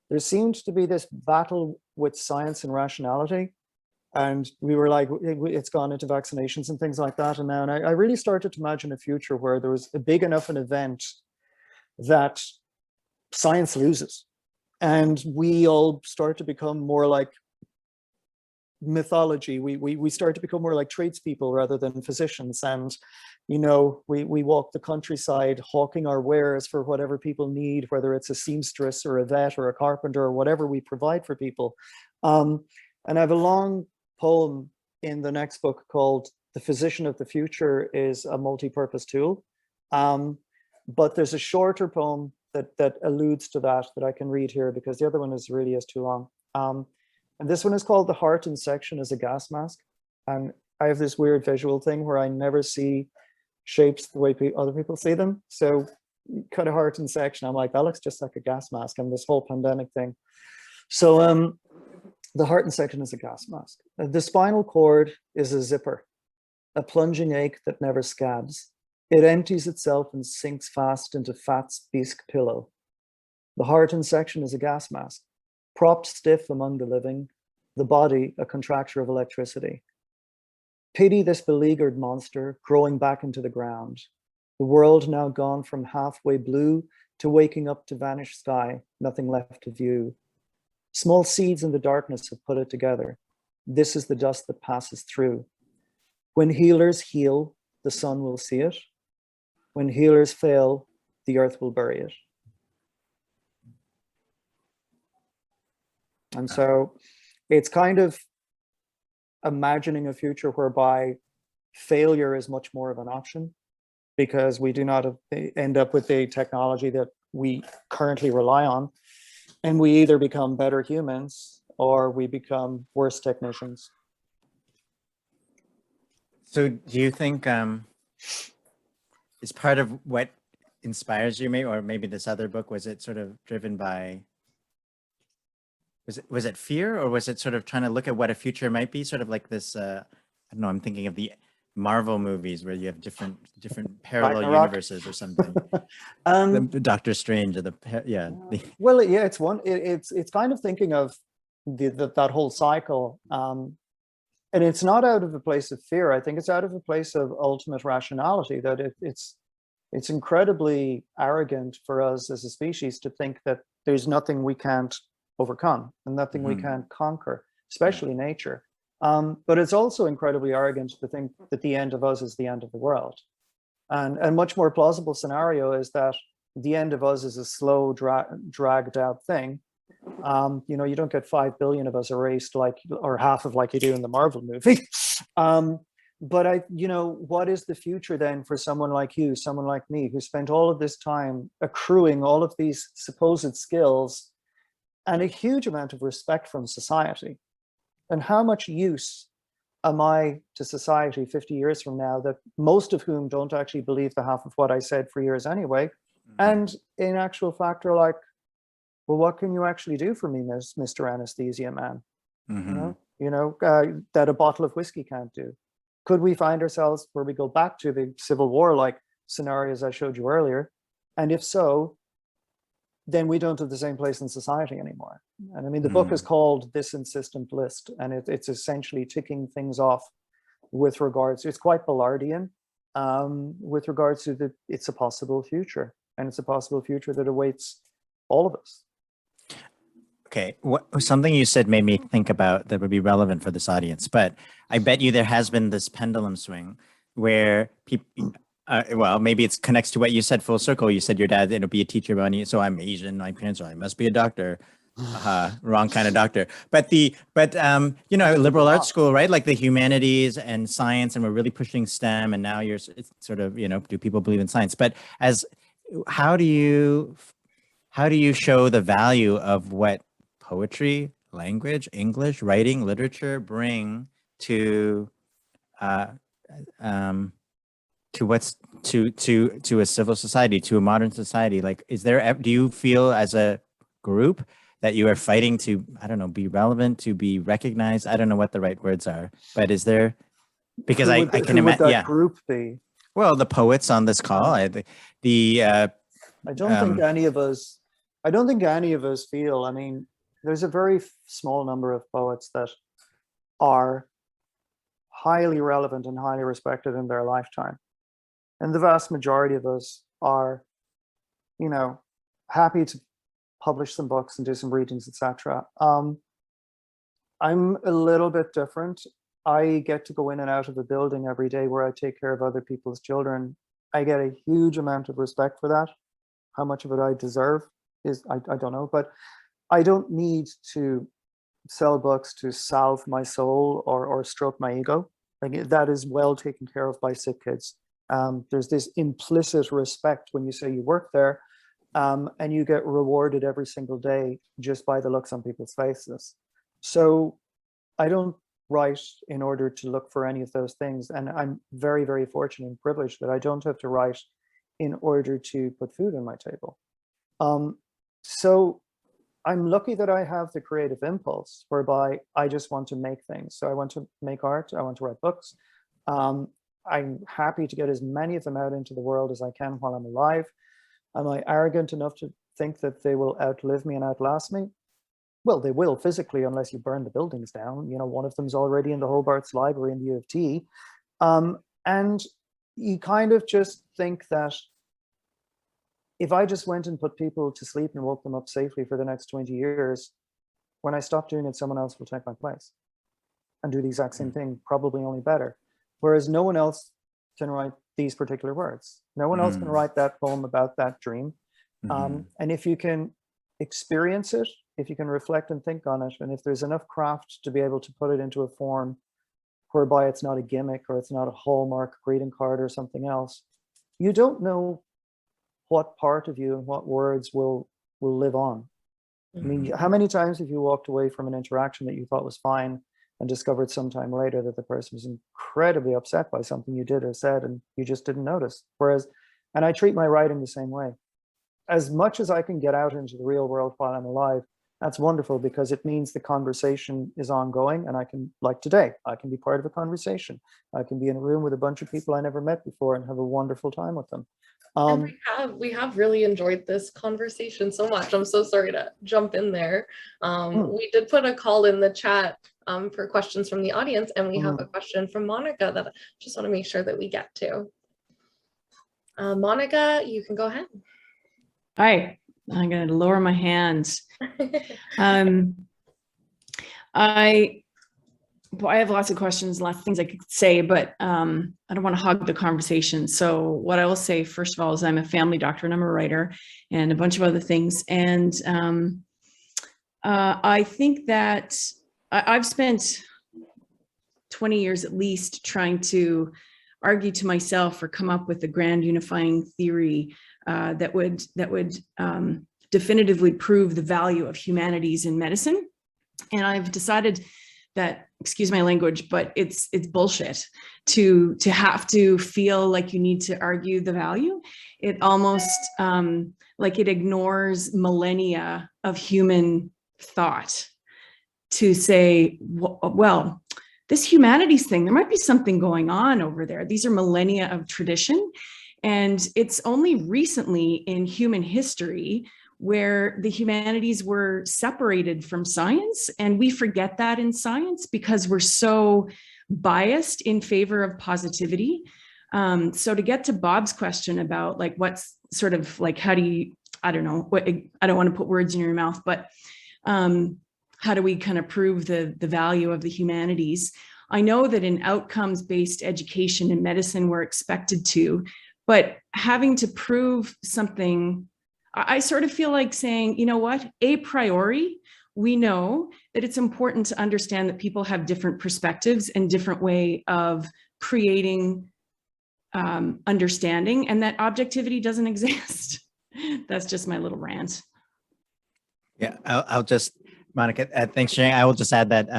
there seems to be this battle with science and rationality. And we were like, it's gone into vaccinations and things like that. And now I really started to imagine a future where there was a big enough an event that science loses. And we all start to become more like mythology. We start to become more like tradespeople rather than physicians. And, you know, we walk the countryside hawking our wares for whatever people need, whether it's a seamstress or a vet or a carpenter or whatever we provide for people. And I have a long poem in the next book called The Physician of the Future is a Multi-Purpose Tool. But there's a shorter poem that alludes to that I can read here because the other one is too long. And this one is called The Heart in Section as a Gas Mask. And I have this weird visual thing where I never see shapes the way other people see them. So cut a heart in section. I'm like, that looks just like a gas mask and this whole pandemic thing. So the heart in section is a gas mask. The spinal cord is a zipper, a plunging ache that never scabs. It empties itself and sinks fast into fat's bisque pillow. The heart in section is a gas mask, propped stiff among the living, the body a contracture of electricity. Pity this beleaguered monster growing back into the ground. The world now gone from halfway blue to waking up to vanished sky, nothing left to view. Small seeds in the darkness have put it together. This is the dust that passes through. When healers heal, the sun will see it. When healers fail, the earth will bury it. And so it's kind of imagining a future whereby failure is much more of an option, because we do not end up with the technology that we currently rely on. And we either become better humans or we become worse technicians. So do you think is part of what inspires you, maybe, or maybe this other book, was it sort of driven by, was it fear, or was it sort of trying to look at what a future might be, sort of like this, I don't know, I'm thinking of the Marvel movies where you have different parallel universes or something. The Doctor Strange, or well, yeah, it's kind of thinking of that whole cycle, and it's not out of a place of fear. I think it's out of a place of ultimate rationality, that it's incredibly arrogant for us as a species to think that there's nothing we can't overcome and nothing we can't conquer, especially nature. But it's also incredibly arrogant to think that the end of us is the end of the world. And a much more plausible scenario is that the end of us is a slow, dragged out thing. You know, you don't get 5 billion of us erased or half of like you do in the Marvel movie. But you know, what is the future then for someone like you, someone like me, who spent all of this time accruing all of these supposed skills and a huge amount of respect from society? And how much use am I to society 50 years from now, that most of whom don't actually believe the half of what I said for years anyway? And in actual fact are like, well, what can you actually do for me, Mr. Anesthesia Man? You know, that a bottle of whiskey can't do. Could we find ourselves where we go back to the Civil War-like scenarios I showed you earlier? And if so, then we don't have the same place in society anymore. And I mean, the book is called This Insistent List, and it's essentially ticking things off with regards, it's quite Ballardian, with regards to it's a possible future, and it's a possible future that awaits all of us. Okay, something you said made me think about that would be relevant for this audience, but I bet you there has been this pendulum swing where people, well, maybe it connects to what you said full circle. You said your dad, it'll be a teacher, so I'm Asian, my parents are, I must be a doctor. Wrong kind of doctor. But you know, liberal arts school, right? Like the humanities and science, and we're really pushing STEM, and now it's sort of, you know, do people believe in science? But how do you show the value of what poetry, language, English, writing, literature bring to a civil society, to a modern society? Like, do you feel as a group that you are fighting to, I don't know, be relevant, to be recognized? I don't know what the right words are, but is there, because I can imagine, yeah. Group be? Well, the poets on this call, I don't think any of us feel, I mean, there's a very small number of poets that are highly relevant and highly respected in their lifetime. And the vast majority of us are, you know, happy to publish some books and do some readings, etc. I'm a little bit different. I get to go in and out of a building every day where I take care of other people's children. I get a huge amount of respect for that. How much of it I deserve is, I don't know, but I don't need to sell books to salve my soul or stroke my ego. Like, that is well taken care of by sick kids. There's this implicit respect when you say you work there, and you get rewarded every single day just by the looks on people's faces. So I don't write in order to look for any of those things. And I'm very, very fortunate and privileged that I don't have to write in order to put food on my table. So I'm lucky that I have the creative impulse whereby I just want to make things. So I want to make art, I want to write books. I'm happy to get as many of them out into the world as I can while I'm alive. Am I arrogant enough to think that they will outlive me and outlast me? well, they will physically unless you burn the buildings down. You know, one of them's already in the Hobart's library in the U of T. And you kind of just think that if I just went and put people to sleep and woke them up safely for the next 20 years, when I stop doing it, someone else will take my place and do the exact same thing, probably only better. Whereas no one else can write these particular words. No one else can write that poem about that dream. And if you can experience it, if you can reflect and think on it, and if there's enough craft to be able to put it into a form whereby it's not a gimmick or it's not a hallmark greeting card or something else, you don't know what part of you and what words will live on. I mean, how many times have you walked away from an interaction that you thought was fine and discovered sometime later that the person was incredibly upset by something you did or said and you just didn't notice? Whereas, and I treat my writing the same way. As much as I can get out into the real world while I'm alive, that's wonderful, because it means the conversation is ongoing, and I can, like today, I can be part of a conversation. I can be in a room with a bunch of people I never met before and have a wonderful time with them. And we have really enjoyed this conversation so much. I'm so sorry to jump in there. We did put a call in the chat for questions from the audience, and we have a question from Monica that I just want to make sure that we get to. Monica, you can go ahead. Hi, I'm going to lower my hands. I have lots of questions, lots of things I could say, but I don't want to hog the conversation. So what I will say, first of all, is I'm a family doctor and I'm a writer and a bunch of other things. And I think that I've spent 20 years at least trying to argue to myself or come up with a grand unifying theory that would definitively prove the value of humanities in medicine. And I've decided that, excuse my language, but it's bullshit to have to feel like you need to argue the value. It almost like it ignores millennia of human thought to say, well, this humanities thing, there might be something going on over there. These are millennia of tradition. And it's only recently in human history where the humanities were separated from science. And we forget that in science because we're so biased in favor of positivity. So to get to Bob's question about like, what's sort of like, how do you, I don't know, I don't want to put words in your mouth, but how do we kind of prove the value of the humanities? I know that in outcomes-based education and medicine, we're expected to, but having to prove something, I sort of feel like saying, you know what, a priori, we know that it's important to understand that people have different perspectives and different way of creating understanding, and that objectivity doesn't exist. That's just my little rant. Yeah, I'll just, Monica, thanks for sharing. I will just add that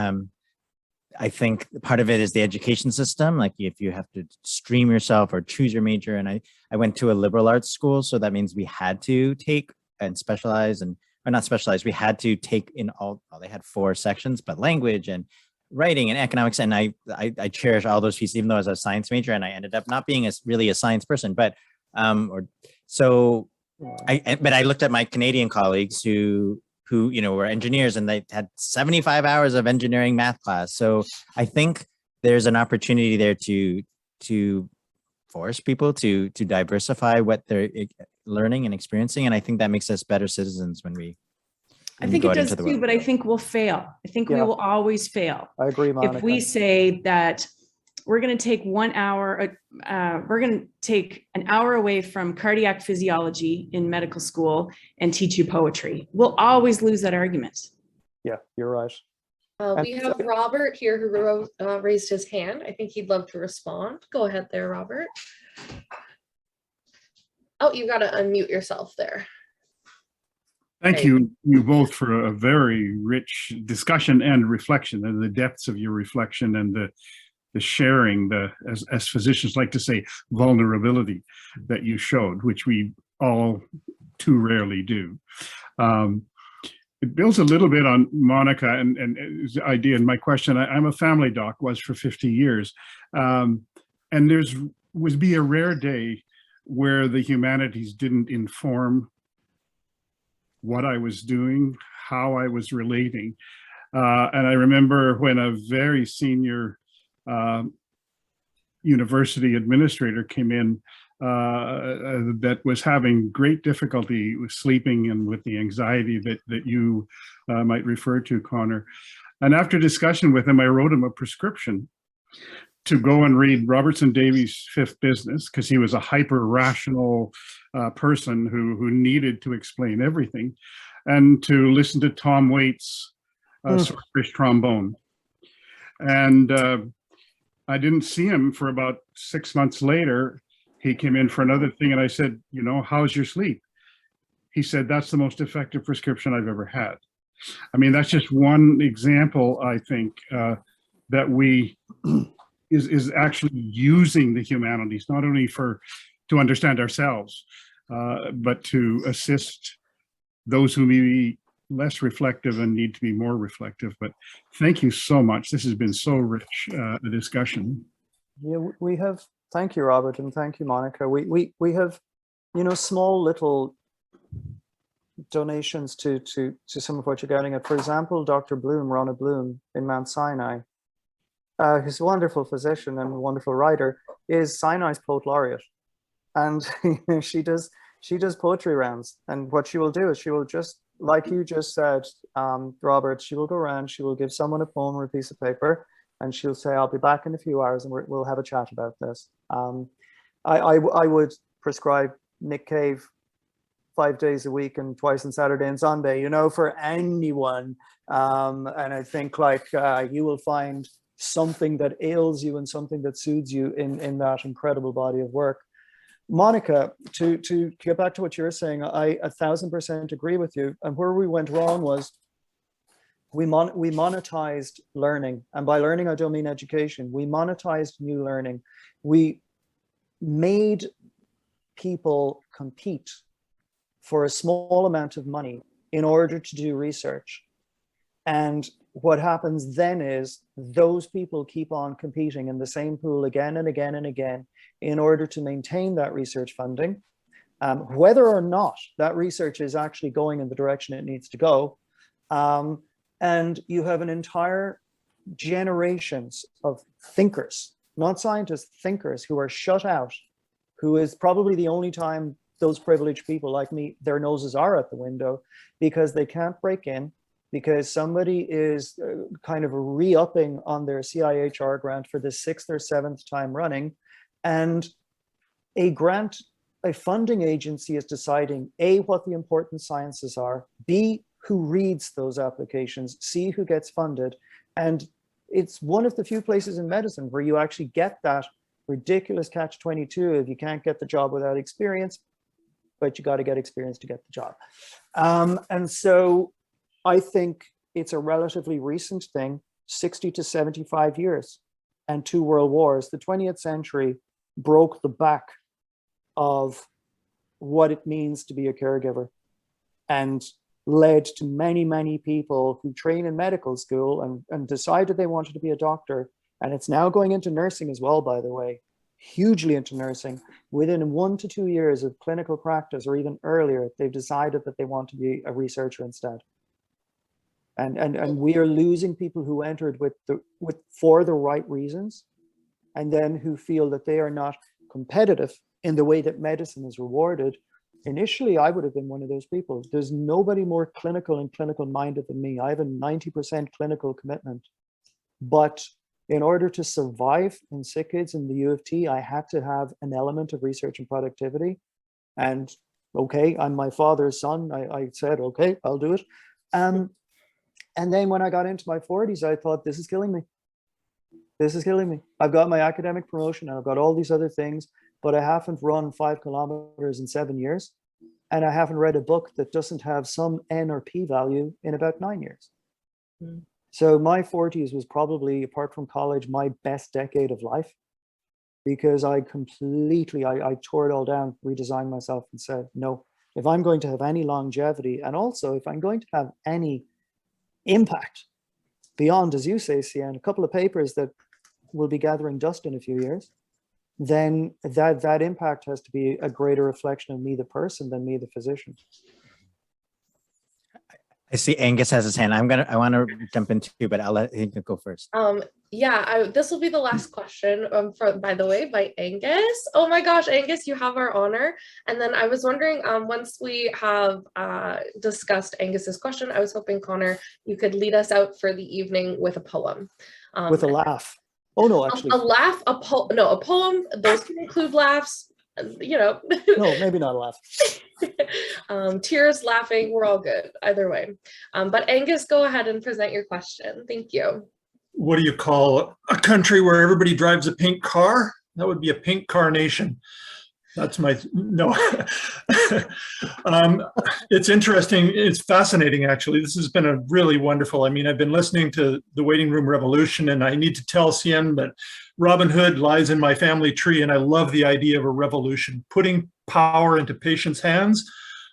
I think part of it is the education system. Like if you have to stream yourself or choose your major, and I went to a liberal arts school, so that means we had to take and specialize, and or not specialize, we had to take in all, well, they had 4 sections, but language and writing and economics, and I cherish all those pieces, even though I was a science major and I ended up not being really a science person, but but I looked at my Canadian colleagues who you know were engineers, and they had 75 hours of engineering math class. So I think there's an opportunity there to force people to diversify what they're learning and experiencing, and I think that makes us better citizens when we. I think it does too, but I think we'll fail. I think we will always fail. I agree, Monica. If we say that we're going to take 1 hour, we're going to take an hour away from cardiac physiology in medical school and teach you poetry, we'll always lose that argument. Yeah, you're right. We have Robert here who raised his hand. I think he'd love to respond. Go ahead there, Robert. Oh, you got to unmute yourself there. Thank you both for a very rich discussion and reflection, and the depths of your reflection and the sharing, as physicians like to say, vulnerability that you showed, which we all too rarely do. It builds a little bit on Monica and his idea and my question. I'm a family doc, was for 50 years. And there's would be a rare day where the humanities didn't inform what I was doing, how I was relating. And I remember when a very senior university administrator came in that was having great difficulty with sleeping and with the anxiety that you might refer to, Conor. And after discussion with him, I wrote him a prescription to go and read Robertson Davies' Fifth Business, because he was a hyper-rational person who needed to explain everything, and to listen to Tom Waits' Swordfish Trombone. And I didn't see him for about 6 months later. He came in for another thing, and I said, you know, how's your sleep? He said, that's the most effective prescription I've ever had. I mean, that's just one example, I think, that we is actually using the humanities, not only to understand ourselves, but to assist those who may be less reflective and need to be more reflective. But thank you so much. This has been so rich, the discussion. Yeah, we have, thank you, Robert, and thank you, Monica. We have, you know, small little donations to some of what you're getting at. For example, Dr. Bloom, Ronna Bloom in Mount Sinai, who's a wonderful physician and a wonderful writer, is Sinai's poet laureate. And she does poetry rounds. And what she will do is she will just, like you just said, Robert, she will go around, she will give someone a poem or a piece of paper, and she'll say, I'll be back in a few hours and we'll have a chat about this. I would prescribe Nick Cave 5 days a week and twice on Saturday and Sunday, you know, for anyone. And I think like you will find something that ails you and something that soothes you in that incredible body of work. Monica, to get back to what you're saying, I 1000% agree with you. And where we went wrong was we monetized learning. And by learning, I don't mean education. We monetized new learning. We made people compete for a small amount of money in order to do research. And what happens then is those people keep on competing in the same pool again and again and again in order to maintain that research funding, whether or not that research is actually going in the direction it needs to go. And you have an entire generations of thinkers, not scientists, thinkers, who are shut out, who is probably the only time those privileged people like me, their noses are at the window, because they can't break in, because somebody is kind of re-upping on their CIHR grant for the 6th or 7th time running. And a funding agency is deciding A, what the important sciences are, B, who reads those applications, C, who gets funded. And it's one of the few places in medicine where you actually get that ridiculous catch-22 if you can't get the job without experience, but you got to get experience to get the job. And so I think it's a relatively recent thing, 60 to 75 years and 2 world wars. The 20th century broke the back of what it means to be a caregiver and led to many, many people who train in medical school and decided they wanted to be a doctor. And it's now going into nursing as well, by the way, hugely into nursing. Within 1 to 2 years of clinical practice, or even earlier, they've decided that they want to be a researcher instead. And we are losing people who entered for the right reasons, and then who feel that they are not competitive in the way that medicine is rewarded. Initially, I would have been one of those people. There's nobody more clinical and clinical minded than me. I have a 90% clinical commitment. But in order to survive in sick kids in the U of T, I had to have an element of research and productivity. And okay, I'm my father's son. I said, okay, I'll do it. And then when I got into my 40s, I thought, this is killing me. This is killing me. I've got my academic promotion and I've got all these other things, but I haven't run 5 kilometers in 7 years. And I haven't read a book that doesn't have some N or P value in about 9 years. Mm. So my 40s was probably, apart from college, my best decade of life, because I tore it all down, redesigned myself and said, no, if I'm going to have any longevity, and also if I'm going to have any impact beyond, as you say, Hsien, a couple of papers that will be gathering dust in a few years, then that impact has to be a greater reflection of me, the person, than me, the physician. I see Angus has his hand. I want to jump in too, but I'll let him go first. This will be the last question by the way, by Angus. Oh my gosh, Angus, you have our honor. And then I was wondering, once we have discussed Angus's question, I was hoping, Conor, you could lead us out for the evening with a poem. With a laugh. Oh no, actually. A laugh, a poem. Those can include laughs, you know. No, maybe not a laugh. Tears, laughing, we're all good either way. But Angus, go ahead and present your question. Thank you. What do you call a country where everybody drives a pink car? That would be a pink carnation. That's my, no. It's interesting. It's fascinating, actually. This has been a really wonderful, I mean, I've been listening to the Waiting Room Revolution, and I need to tell Hsien that Robin Hood lies in my family tree, and I love the idea of a revolution, putting power into patients' hands.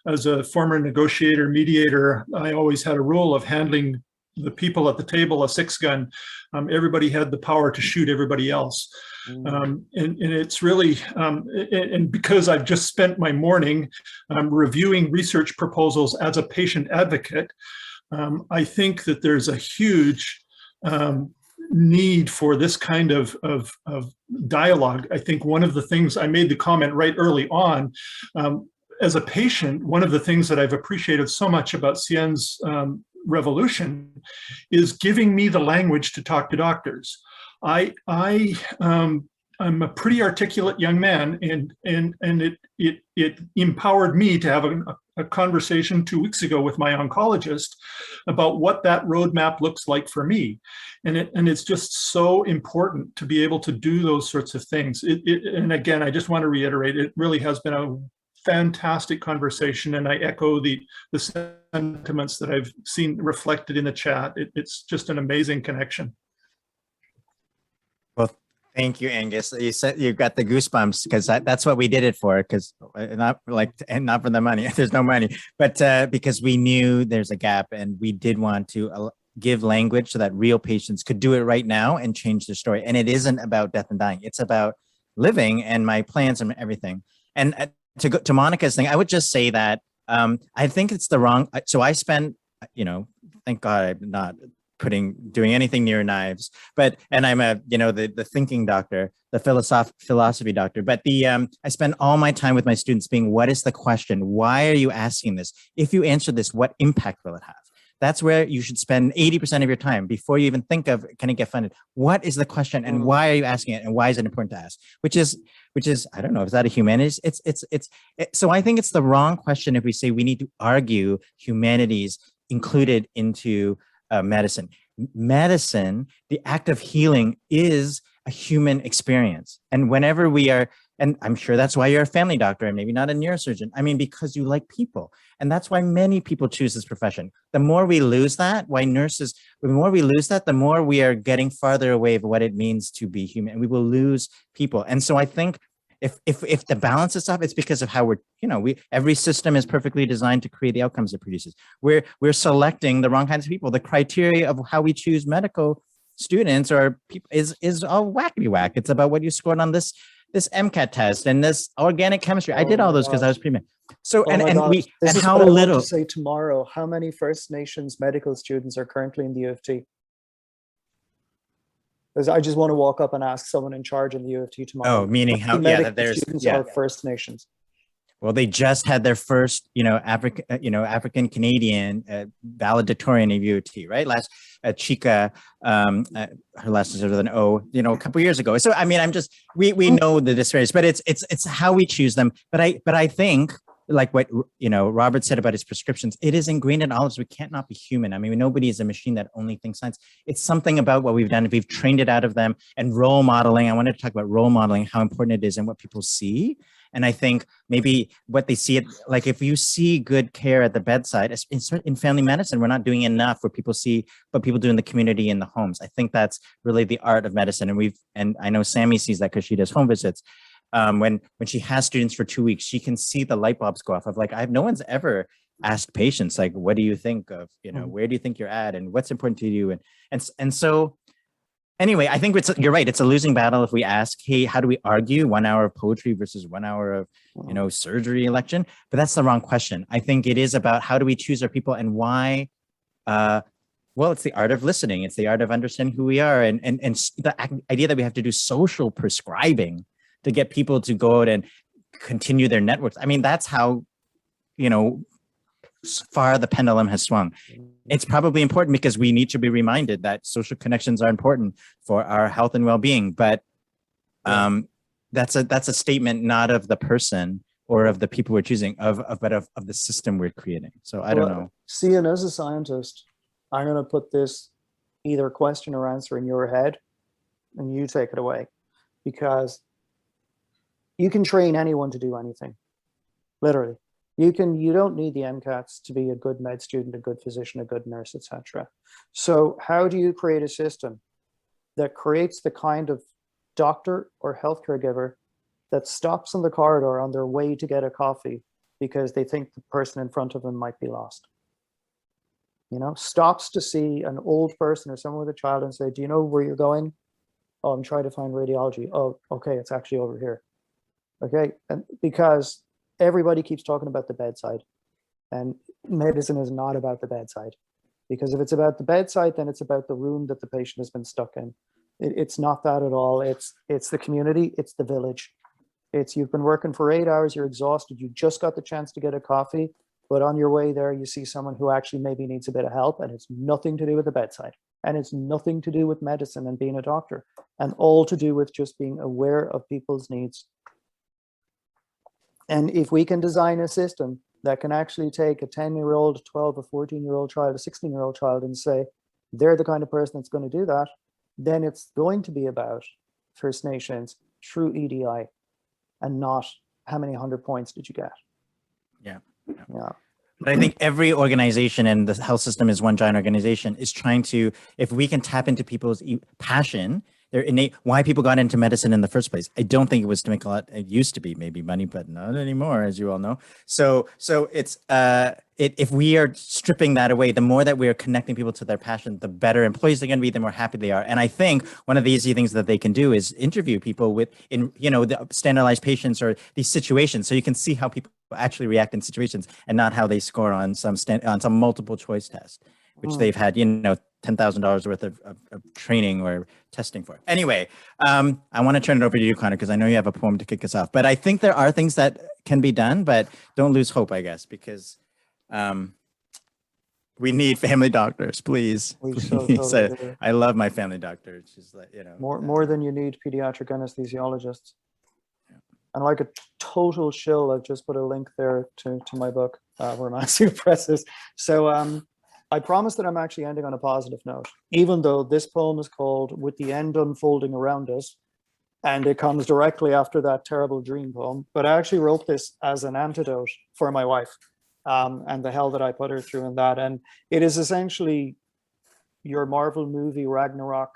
As a former negotiator, mediator, I always had a rule of handling the people at the table, a 6-gun. Everybody had the power to shoot everybody else. And it's really, and because I've just spent my morning reviewing research proposals as a patient advocate, I think that there's a huge need for this kind of dialogue. I think one of the things, I made the comment right early on, as a patient, one of the things that I've appreciated so much about Hsien's revolution is giving me the language to talk to doctors. I'm a pretty articulate young man, and it empowered me to have a conversation 2 weeks ago with my oncologist about what that roadmap looks like for me. And it's just so important to be able to do those sorts of things. And again, I just want to reiterate, it really has been a fantastic conversation, and I echo the sentiments that I've seen reflected in the chat. It's just an amazing connection. Well, thank you, Angus. You said you got the goosebumps because that's what we did it for. Because not for the money. There's no money, but because we knew there's a gap, and we did want to give language so that real patients could do it right now and change their story. And it isn't about death and dying. It's about living and my plans and everything. And to go to Monica's thing, I would just say that I think it's the wrong. So I spent, thank God I'm not doing anything near knives, and I'm the thinking doctor, the philosophy doctor. But I spend all my time with my students being, what is the question? Why are you asking this? If you answer this, what impact will it have? That's where you should spend 80% of your time before you even think of, can it get funded? What is the question, and why are you asking it, and why is it important to ask? Which is, I don't know, is that a humanities? So I think it's the wrong question if we say we need to argue humanities included into medicine. Medicine, the act of healing, is a human experience. And whenever we are, and I'm sure that's why you're a family doctor and maybe not a neurosurgeon. I mean, because you like people. And that's why many people choose this profession. The more we lose that, the more we lose that, the more we are getting farther away from what it means to be human. And we will lose people. And so I think if the balance is off, it's because of how every system is perfectly designed to create the outcomes it produces. We're selecting the wrong kinds of people. The criteria of how we choose medical students or people is all wackety whack. It's about what you scored on this MCAT test and this organic chemistry. I did all those because I was pre-med. So how little. Say tomorrow, how many First Nations medical students are currently in the U of T? Because I just want to walk up and ask someone in charge in the U of T tomorrow. Oh, meaning how? Yeah, that there's are First Nations. Well, they just had their first, African Canadian valedictorian of UT, right? Chika, her last name is with an O, a couple years ago. So I mean, we know the disparities, but it's how we choose them. But I think, like what Robert said about his prescriptions, it is ingrained in all of us. We can't not be human. I mean, nobody is a machine that only thinks science. It's something about what we've done. We've trained it out of them. And role modeling, I wanted to talk about role modeling, how important it is and what people see. And I think maybe what they see, like if you see good care at the bedside, in family medicine, we're not doing enough where people see what people do in the community, in the homes. I think that's really the art of medicine. And I know Sammy sees that because she does home visits. When she has students for 2 weeks, she can see the light bulbs go off of no one's ever asked patients, like, what do you think of, where do you think you're at and what's important to you? And so anyway, I think you're right. It's a losing battle if we ask, hey, how do we argue 1 hour of poetry versus 1 hour of, surgery election? But that's the wrong question. I think it is about how do we choose our people and why well, it's the art of listening. It's the art of understanding who we are. And the idea that we have to do social prescribing to get people to go out and continue their networks. I mean, that's how, far the pendulum has swung. It's probably important because we need to be reminded that social connections are important for our health and well-being. But that's a statement not of the person or of the people we're choosing, but of the system we're creating. So I don't know. Hsien, as a scientist, I'm going to put this either question or answer in your head, and you take it away, because you can train anyone to do anything, literally. You don't need the MCATs to be a good med student, a good physician, a good nurse, etc. So how do you create a system that creates the kind of doctor or healthcare giver that stops in the corridor on their way to get a coffee because they think the person in front of them might be lost? Stops to see an old person or someone with a child and say, do you know where you're going? Oh, I'm trying to find radiology. Oh, okay, it's actually over here. Okay, and because everybody keeps talking about the bedside, and medicine is not about the bedside. Because if it's about the bedside, then it's about the room that the patient has been stuck in. It's not that at all. It's the community, it's the village. It's you've been working for 8 hours, you're exhausted, you just got the chance to get a coffee, but on your way there, you see someone who actually maybe needs a bit of help, and it's nothing to do with the bedside. And it's nothing to do with medicine and being a doctor, and all to do with just being aware of people's needs. And if we can design a system that can actually take a 10-year-old, 12 or 14-year-old child, a 16-year-old child, and say, they're the kind of person that's going to do that, then it's going to be about First Nations, true EDI, and not how many 100 points did you get. Yeah. Yeah. But I think every organization, and the health system is one giant organization, is trying to, if we can tap into people's passion, their innate, why people got into medicine in the first place. I don't think it was to make a lot, it used to be maybe money, but not anymore, as you all know. So it's, if we are stripping that away, the more that we are connecting people to their passion, the better employees they're going to be, the more happy they are. And I think one of the easy things that they can do is interview people with, the standardized patients or these situations, so you can see how people actually react in situations and not how they score on some multiple choice test, which they've had, $10,000 worth of training or testing for. Anyway, I want to turn it over to you, Conor, because I know you have a poem to kick us off. But I think there are things that can be done, but don't lose hope, I guess, because we need family doctors, please. Totally I love my family doctor. She's like, more than you need pediatric anesthesiologists. And like a total shill, I've just put a link there to my book, where Massive Presses. So I promise that I'm actually ending on a positive note, even though this poem is called With the End Unfolding Around Us, and it comes directly after that terrible dream poem. But I actually wrote this as an antidote for my wife, and the hell that I put her through in that. And it is essentially your Marvel movie Ragnarok,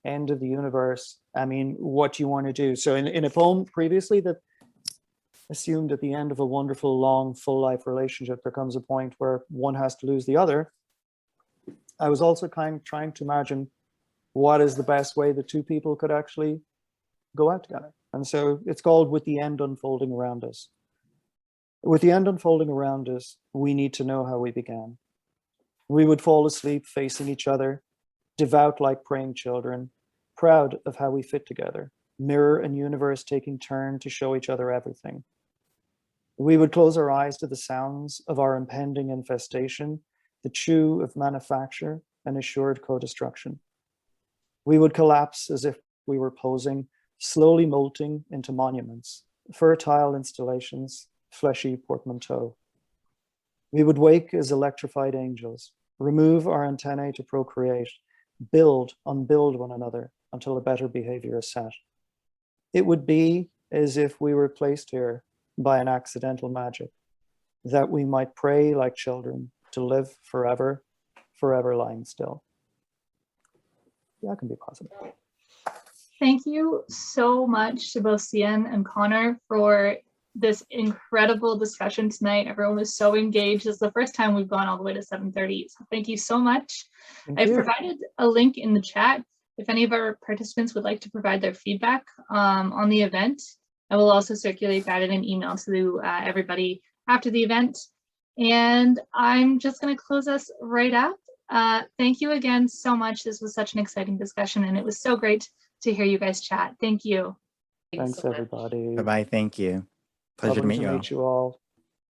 end of the universe. I mean, what you want to do. So in a poem previously that assumed at the end of a wonderful, long, full life relationship, there comes a point where one has to lose the other. I was also kind of trying to imagine what is the best way the two people could actually go out together. And so it's called With the End Unfolding Around Us. With the end unfolding around us, we need to know how we began. We would fall asleep facing each other, devout like praying children, proud of how we fit together, mirror and universe taking turn to show each other everything. We would close our eyes to the sounds of our impending infestation, the chew of manufacture and assured co-destruction. We would collapse as if we were posing, slowly molting into monuments, fertile installations, fleshy portmanteau. We would wake as electrified angels, remove our antennae to procreate, build, unbuild one another until a better behavior is set. It would be as if we were placed here by an accidental magic, that we might pray like children to live forever, forever lying still. Yeah, it can be positive. Thank you so much to both Hsien and Conor for this incredible discussion tonight. Everyone was so engaged. It's the first time we've gone all the way to 7:30. So thank you so much. I've provided a link in the chat if any of our participants would like to provide their feedback on the event. I will also circulate that in an email to everybody after the event. And I'm just going to close us right up. Thank you again so much. This was such an exciting discussion, and it was so great to hear you guys chat. Thank you. Thanks, so much. everybody. Bye-bye. Thank you. Pleasure to Lovely meet you all. you all.